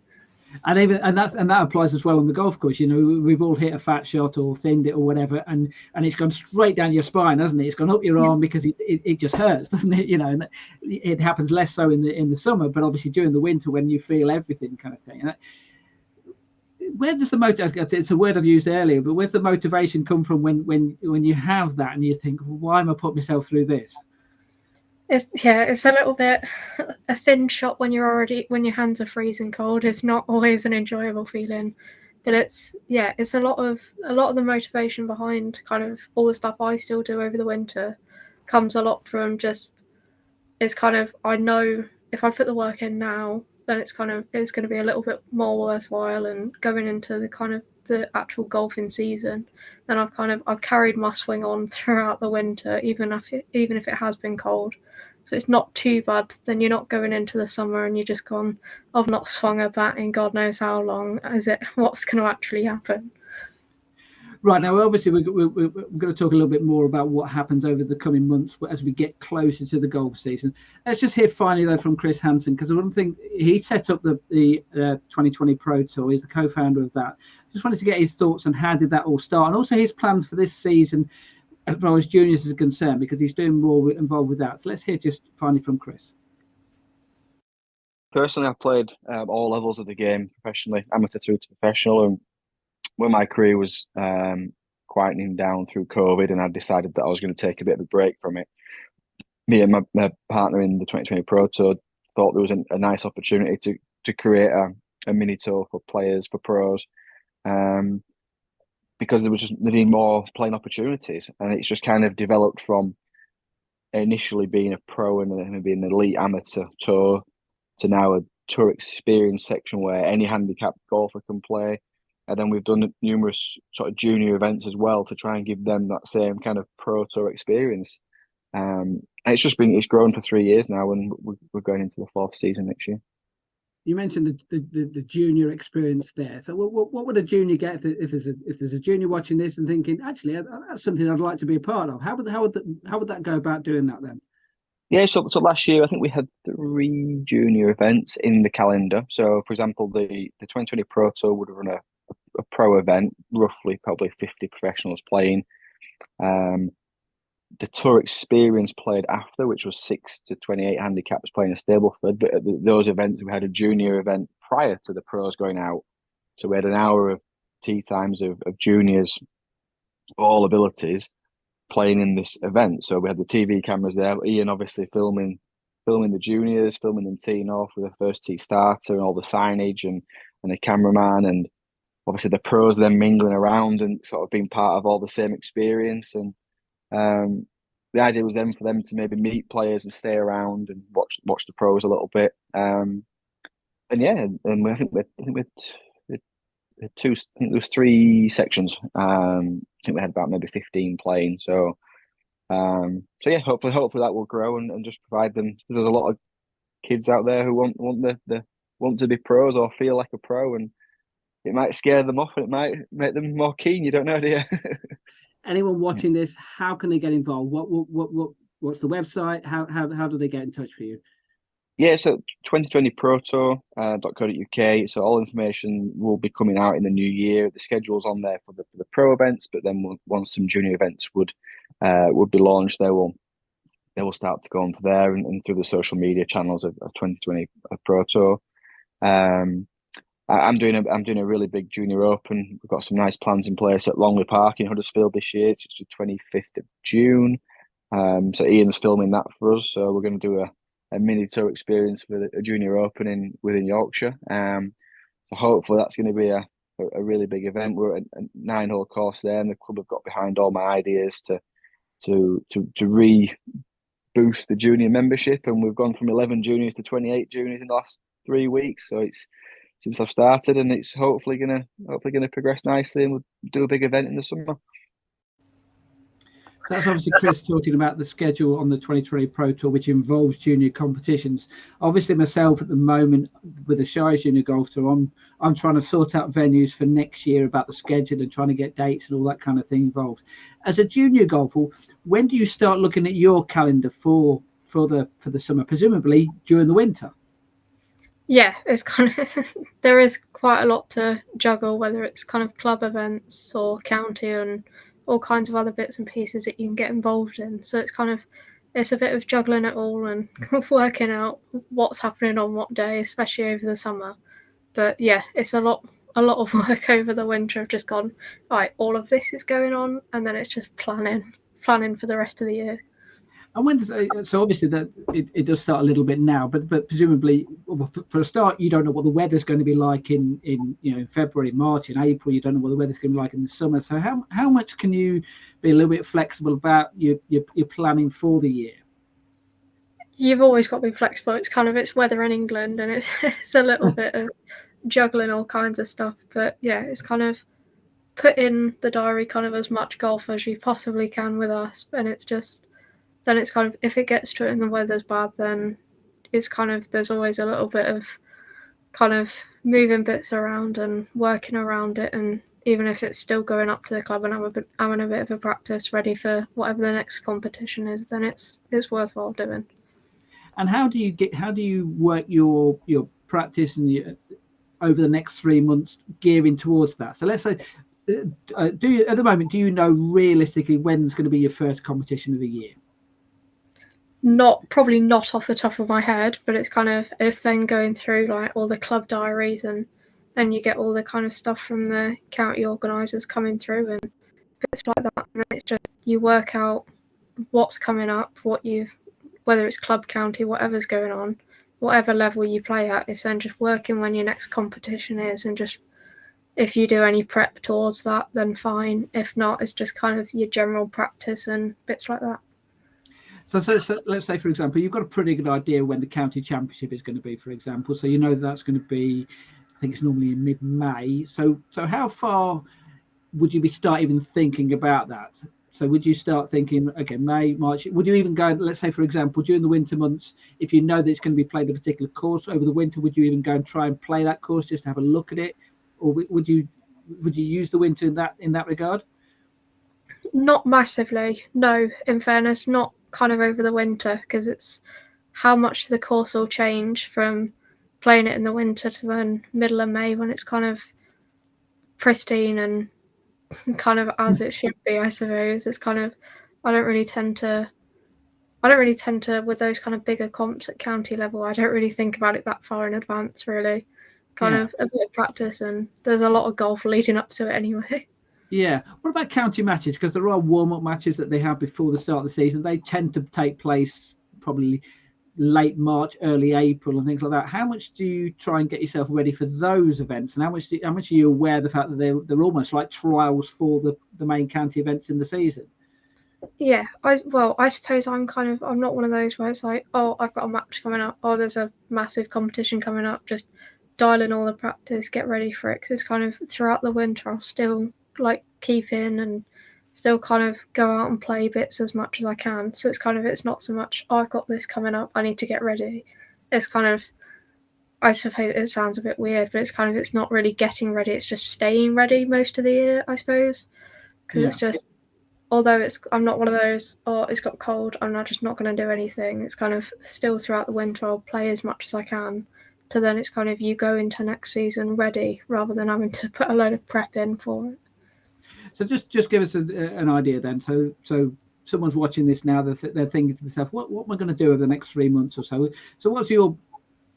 Speaker 1: And that applies as well on the golf course. You know, we've all hit a fat shot or thinned it or whatever, and it's gone straight down your spine, hasn't it? It's gone up your arm because it just hurts, doesn't it? You know, and it happens less so in the summer, but obviously during the winter when you feel everything kind of thing. And where does it's a word I've used earlier, but where's the motivation come from when you have that and you think, well, why am I putting myself through this?
Speaker 3: It's a little bit a thin shot when your hands are freezing cold. It's not always an enjoyable feeling, but it's a lot of the motivation behind kind of all the stuff I still do over the winter comes a lot from it's kind of, I know if I put the work in now, then it's going to be a little bit more worthwhile, and going into the kind of the actual golfing season, then I've carried my swing on throughout the winter, even if it has been cold. So it's not too bad. Then you're not going into the summer and you're just gone, I've not swung a bat in God knows how long. What's going to actually happen?
Speaker 1: Right, now obviously we're going to talk a little bit more about what happens over the coming months as we get closer to the golf season. Let's just hear finally though from Chris Hanson, because one thing, he set up the 2020 Pro Tour. He's the co-founder of that. Just wanted to get his thoughts on how did that all start, and also his plans for this season as far as juniors is concerned, because he's doing more involved with that. So let's hear just finally from Chris.
Speaker 4: Personally, I've played all levels of the game professionally, amateur through to professional, and when my career was quietening down through COVID, and I decided that I was going to take a bit of a break from it, me and my partner in the 2020 Pro Tour thought there was a nice opportunity to create a mini tour for players, for pros, because there needing more playing opportunities, and it's just kind of developed from initially being a pro and then being an elite amateur tour to now a tour experience section where any handicapped golfer can play. And then we've done numerous sort of junior events as well to try and give them that same kind of pro tour experience. And it's grown for 3 years now, and we're going into the 4th season next year.
Speaker 1: You mentioned the junior experience there. So what would a junior get if there's a junior watching this and thinking, actually, that's something I'd like to be a part of? How would that go about doing that then?
Speaker 4: Yeah, so last year I think we had 3 junior events in the calendar. So for example, the 2020 Pro Tour would have run a pro event, roughly probably 50 professionals playing. The tour experience played after, which was 6 to 28 handicaps playing a Stableford. But at those events, we had a junior event prior to the pros going out. So we had an hour of tee times of juniors, all abilities, playing in this event. So we had the TV cameras there. Ian obviously filming the juniors, filming them teeing off with the first tee starter and all the signage and a cameraman, and obviously the pros then mingling around and sort of being part of all the same experience. And the idea was then for them to maybe meet players and stay around and watch the pros a little bit. And I think there was 3 sections. I think we had about maybe 15 playing. So hopefully that will grow and just provide them, because there's a lot of kids out there who want to be pros or feel like a pro, and it might scare them off and it might make them more keen. You don't know, do you?
Speaker 1: Anyone watching this, how can they get involved? What's the website? How do they get in touch with you?
Speaker 4: Yeah, so 2020protour.co.uk. So all information will be coming out in the new year. The schedule's on there for the pro events, but then once some junior events would be launched, they will start to go onto there and through the social media channels of 2020 Pro Tour. I'm doing a really big junior open. We've got some nice plans in place at Longley Park in Huddersfield this year. It's the 25th of June. So Ian's filming that for us. So we're going to do a mini tour experience for a junior open within Yorkshire. So hopefully that's going to be a really big event. We're at a 9-hole course there, and the club have got behind all my ideas to re-boost the junior membership. And we've gone from 11 juniors to 28 juniors in the last 3 weeks. So it's since I've started, and it's hopefully gonna progress nicely, and we'll do a big event in the summer.
Speaker 1: So that's obviously Chris talking about the schedule on the 2020 Pro Tour, which involves junior competitions. Obviously, myself at the moment with the Shires Junior Golf Tour, I'm trying to sort out venues for next year about the schedule and trying to get dates and all that kind of thing involved. As a junior golfer, when do you start looking at your calendar for for the summer, presumably during the winter.
Speaker 3: Yeah, it's kind of there is quite a lot to juggle, whether it's kind of club events or county and all kinds of other bits and pieces that you can get involved in. So it's a bit of juggling it all and working out what's happening on what day, especially over the summer. But yeah, it's a lot of work over the winter. I've just gone, right, all of this is going on, and then it's just planning for the rest of the year.
Speaker 1: And when so obviously that it does start a little bit now, but presumably for a start, you don't know what the weather's going to be like in February, March, and April. You don't know what the weather's going to be like in the summer. So how much can you be a little bit flexible about your planning for the year?
Speaker 3: You've always got to be flexible. It's weather in England, and it's a little bit of juggling all kinds of stuff. But yeah, it's kind of put in the diary kind of as much golf as you possibly can with us, and it's just. Then it's kind of, if it gets to it and the weather's bad, then it's kind of, there's always a little bit of kind of moving bits around and working around it. And even if it's still going up to the club and having a bit of a practice ready for whatever the next competition is, then it's worthwhile doing.
Speaker 1: And how do you work your practice and over the next 3 months gearing towards that? So let's say, at the moment, do you know realistically when's going to be your first competition of the year?
Speaker 3: Probably not off the top of my head, but it's then going through like all the club diaries, and then you get all the kind of stuff from the county organisers coming through and bits like that. And then it's just you work out what's coming up, whether it's club, county, whatever's going on, whatever level you play at. It's then just working when your next competition is, and just if you do any prep towards that, then fine. If not, it's just kind of your general practice and bits like that.
Speaker 1: So let's say, for example, you've got a pretty good idea when the county championship is going to be, for example. So you know that's going to be, I think it's normally in mid-May. So how far would you start even thinking about that? So would you start thinking, okay, May, March? Would you even go, let's say, for example, during the winter months, if you know that it's going to be played a particular course over the winter, would you even go and try and play that course just to have a look at it? Or would you use the winter in that regard?
Speaker 3: Not massively, no. In fairness, not kind of over the winter, because it's how much the course will change from playing it in the winter to then middle of May when it's kind of pristine and kind of as it should be, I suppose. It's kind of I don't really tend to with those kind of bigger comps at county level, I don't really think about it that far in advance, really. Kind of a bit of practice, and there's a lot of golf leading up to it anyway.
Speaker 1: Yeah. What about county matches? Because there are warm-up matches that they have before the start of the season. They tend to take place probably late March, early April, and things like that. How much do you try and get yourself ready for those events? And how much are you aware of the fact that they're almost like trials for the main county events in the season?
Speaker 3: Yeah. I suppose I'm not one of those where it's like, oh, I've got a match coming up. Oh, there's a massive competition coming up. Just dial in all the practice, get ready for it. Because it's kind of throughout the winter, I'll still like keep in and still kind of go out and play bits as much as I can. So it's not so much, oh, I've got this coming up, I need to get ready. It's kind of, I suppose it sounds a bit weird, but it's not really getting ready, it's just staying ready most of the year, I suppose. Because it's just, although I'm not one of those, oh, it's got cold, I'm just not going to do anything. It's kind of still throughout the winter, I'll play as much as I can. To then it's kind of you go into next season ready rather than having to put a load of prep in for it.
Speaker 1: So just give us an idea then. So someone's watching this now, they're thinking to themselves, what am I going to do over the next 3 months or so? So what's your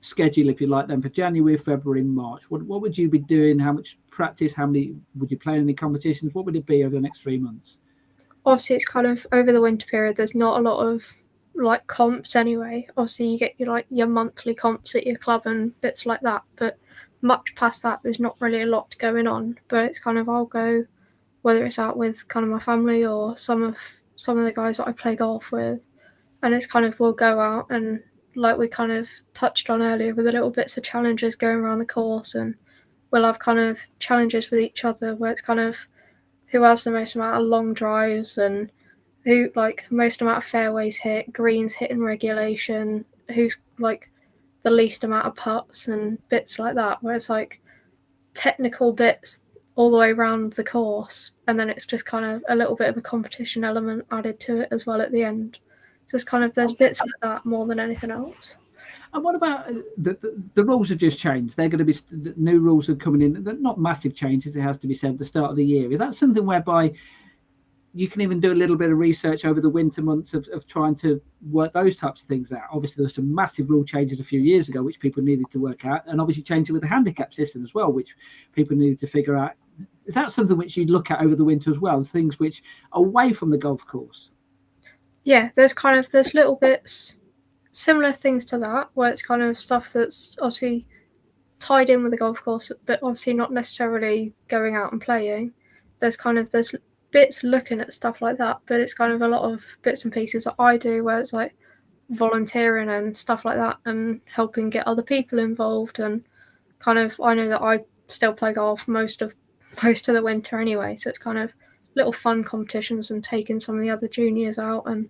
Speaker 1: schedule, if you like, then for January, February, March? What would you be doing? How much practice? How many would you play in any competitions? What would it be over the next 3 months?
Speaker 3: Obviously, it's kind of over the winter period. There's not a lot of like comps anyway. Obviously, you get your monthly comps at your club and bits like that. But much past that, there's not really a lot going on. But it's kind of I'll go, whether it's out with kind of my family or some of the guys that I play golf with, and it's kind of we'll go out and like we kind of touched on earlier with the little bits of challenges going around the course, and we'll have kind of challenges with each other where it's kind of who has the most amount of long drives and who like most amount of fairways hit, greens hit in regulation, who's like the least amount of putts and bits like that, where it's like technical bits all the way around the course, and then it's just kind of a little bit of a competition element added to it as well at the end. Just kind of there's bits like that more than anything else.
Speaker 1: And what about the rules have just changed? They're going to be new rules are coming in. They're not massive changes, it has to be said, at the start of the year. Is that something whereby you can even do a little bit of research over the winter months of trying to work those types of things out? Obviously, there's some massive rule changes a few years ago, which people needed to work out, and obviously changing with the handicap system as well, which people needed to figure out. Is that something which you look at over the winter as well, things which are away from the golf course?
Speaker 3: Yeah, there's little bits, similar things to that, where it's kind of stuff that's obviously tied in with the golf course, but obviously not necessarily going out and playing. There's bits looking at stuff like that, but it's kind of a lot of bits and pieces that I do where it's like volunteering and stuff like that and helping get other people involved. And kind of, I know that I still play golf most of the winter anyway, so it's kind of little fun competitions and taking some of the other juniors out and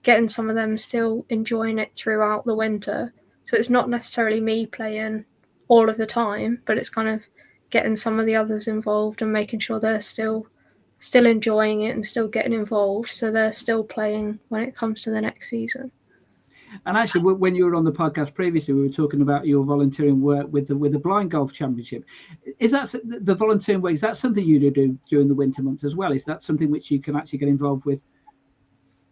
Speaker 3: getting some of them still enjoying it throughout the winter. So it's not necessarily me playing all of the time, but it's kind of getting some of the others involved and making sure they're still enjoying it and still getting involved, so they're still playing when it comes to the next season.
Speaker 1: And actually, when you were on the podcast previously, we were talking about your volunteering work with the Blind Golf Championship. Is that the volunteering work? Is that something you do during the winter months as well? Is that something which you can actually get involved with?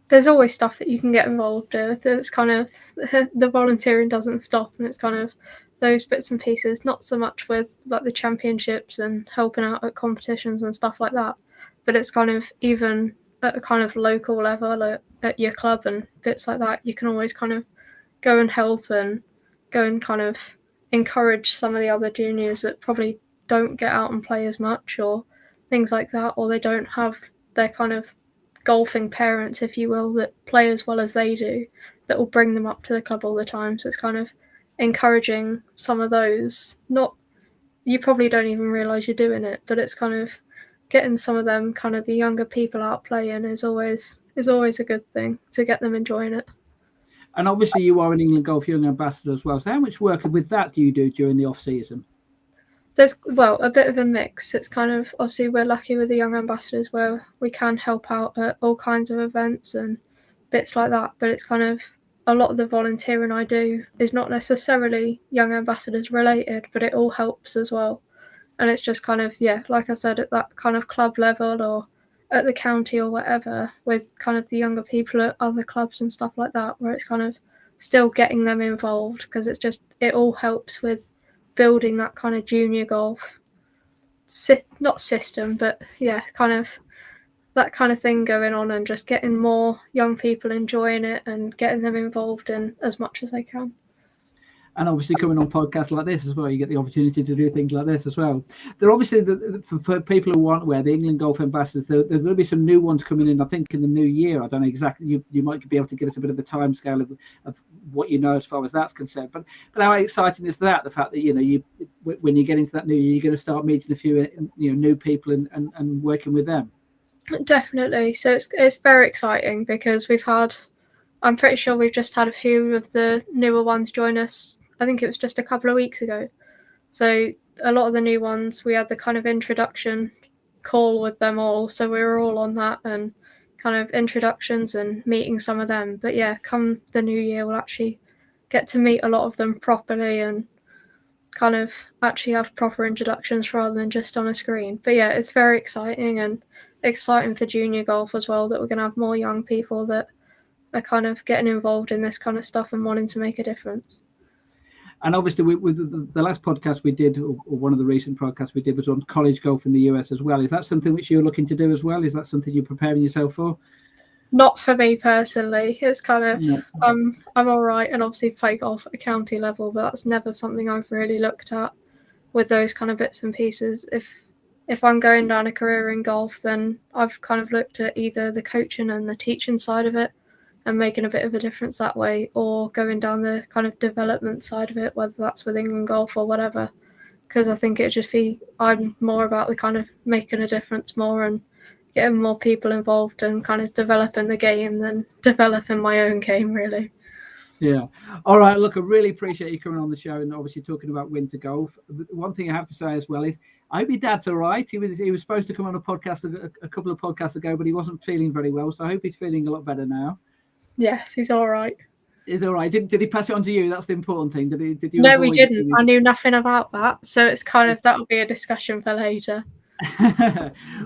Speaker 3: There's always stuff that you can get involved with. It's kind of the volunteering doesn't stop, and it's kind of those bits and pieces. Not so much with like the championships and helping out at competitions and stuff like that, but it's kind of even at a kind of local level at your club and bits like that. You can always kind of go and help and go and kind of encourage some of the other juniors that probably don't get out and play as much or things like that, or they don't have their kind of golfing parents, if you will, that play as well as they do, that will bring them up to the club all the time. So it's kind of encouraging some of those. Not, you probably don't even realise you're doing it, but it's kind of getting some of them, kind of the younger people out playing is always a good thing to get them enjoying it. And
Speaker 1: obviously you are an England Golf Young Ambassador as well. So how much work with that do you do during the off season?
Speaker 3: There's, well, a bit of a mix. It's kind of, obviously we're lucky with the Young Ambassadors where we can help out at all kinds of events and bits like that, but it's kind of a lot of the volunteering I do is not necessarily Young Ambassadors related, but it all helps as well. And it's just kind of, yeah, like I said, at that kind of club level or at the county or whatever, with kind of the younger people at other clubs and stuff like that, where it's kind of still getting them involved, because it's just, it all helps with building that kind of junior golf, not system, but yeah, kind of that kind of thing going on, and just getting more young people enjoying it and getting them involved in as much as they can.
Speaker 1: And obviously coming on podcasts like this as well, you get the opportunity to do things like this as well. There are obviously, for people who aren't aware, the England Golf Ambassadors, there will be some new ones coming in, I think, in the new year. I don't know exactly, you might be able to give us a bit of a time scale of what you know as far as that's concerned. But how exciting is that, the fact that, you know, when you get into that new year, you're going to start meeting a few new people and working with them?
Speaker 3: Definitely. So it's very exciting, because I'm pretty sure we've just had a few of the newer ones join us. I think it was just a couple of weeks ago. So a lot of the new ones, we had the kind of introduction call with them all. So we were all on that and kind of introductions and meeting some of them. But yeah, come the new year, we'll actually get to meet a lot of them properly and kind of actually have proper introductions rather than just on a screen. But yeah, it's very exciting, and exciting for junior golf as well, that we're going to have more young people that are kind of getting involved in this kind of stuff and wanting to make a difference.
Speaker 1: And obviously, with the last podcast we did, or one of the recent podcasts we did, was on college golf in the US as well. Is that something which you're looking to do as well? Is that something you're preparing yourself for?
Speaker 3: Not for me personally. It's kind of,
Speaker 1: no.
Speaker 3: I'm all right, and obviously play golf at a county level, but that's never something I've really looked at with those kind of bits and pieces. If I'm going down a career in golf, then I've kind of looked at either the coaching and the teaching side of it and making a bit of a difference that way, or going down the kind of development side of it, whether that's with England Golf or whatever, because I think I'm more about the kind of making a difference more and getting more people involved and kind of developing the game than developing my own game, really.
Speaker 1: Yeah. All right. Look, I really appreciate you coming on the show and obviously talking about winter golf. One thing I have to say as well is I hope your dad's all right. He was supposed to come on a podcast a couple of podcasts ago, but he wasn't feeling very well. So I hope he's feeling a lot better now.
Speaker 3: Yes, he's all right.
Speaker 1: He's all right. Did he pass it on to you? That's the important thing. Did you?
Speaker 3: No, we didn't. I knew nothing about that, so it's kind of that'll be a discussion for later.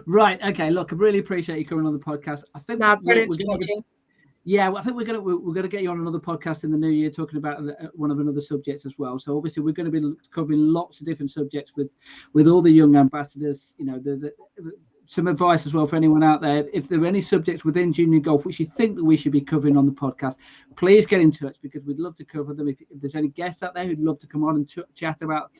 Speaker 1: Right. Okay. Look, I really appreciate you coming on the podcast. I think
Speaker 3: Brilliant to meet you.
Speaker 1: Yeah, I think we're gonna get you on another podcast in the new year, talking about one of another subjects as well. So obviously we're going to be covering lots of different subjects with all the young ambassadors. You know, some advice as well for anyone out there. If there are any subjects within junior golf which you think that we should be covering on the podcast, please get in touch, because we'd love to cover them. If there's any guests out there who'd love to come on and chat about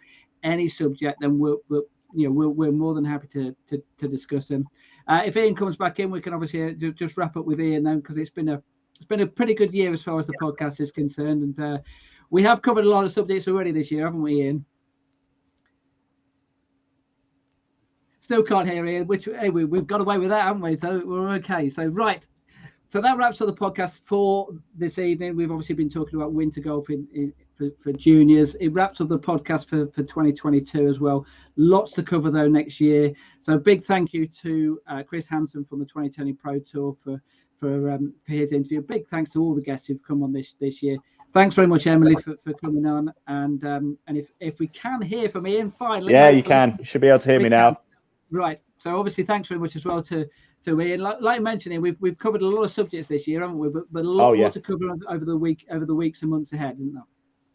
Speaker 1: any subject, then we're more than happy to discuss them. If Ian comes back in, we can obviously just wrap up with Ian then, because it's been a pretty good year as far as the podcast is concerned, and we have covered a lot of subjects already this year, haven't we, Ian? Still can't hear Ian, which we've got away with that, haven't we? So we're okay. So right, so that wraps up the podcast for this evening. We've obviously been talking about winter golf for juniors. It wraps up the podcast for 2022 as well. Lots to cover though next year. So big thank you to Chris Hanson from the 2020 Pro Tour for his interview. Big thanks to all the guests who've come on this year. Thanks very much, Emily, for coming on. And if we can hear from Ian finally.
Speaker 2: Yeah, you can. You should be able to hear me now.
Speaker 1: Right. So obviously, thanks very much as well to Ian. Like mentioning, we've covered a lot of subjects this year, haven't we? But a lot more to cover over the weeks and months ahead, isn't there?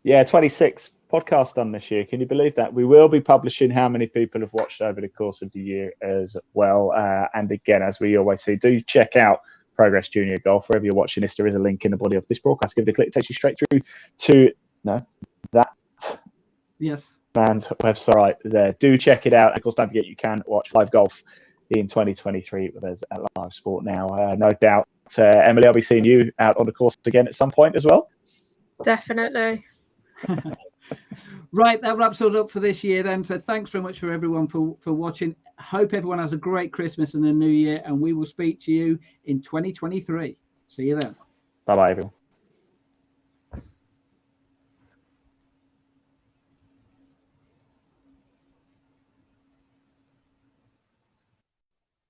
Speaker 1: Yeah,
Speaker 2: 26 podcasts done this year. Can you believe that? We will be publishing how many people have watched over the course of the year as well. And again, as we always say, do check out Progress Junior Golf wherever you're watching this. There is a link in the body of this broadcast. Give it a click. It takes you straight through to that.
Speaker 1: Yes.
Speaker 2: Man's website there. Do check it out. Of course, don't forget you can watch live golf in 2023 with us at Live Sport now. No doubt, Emily, I'll be seeing you out on the course again at some point as well.
Speaker 3: Definitely.
Speaker 1: Right, that wraps it up for this year then. So thanks very much for everyone for watching. Hope everyone has a great Christmas and a new year, and we will speak to you in 2023. See you then.
Speaker 2: Bye-bye, everyone.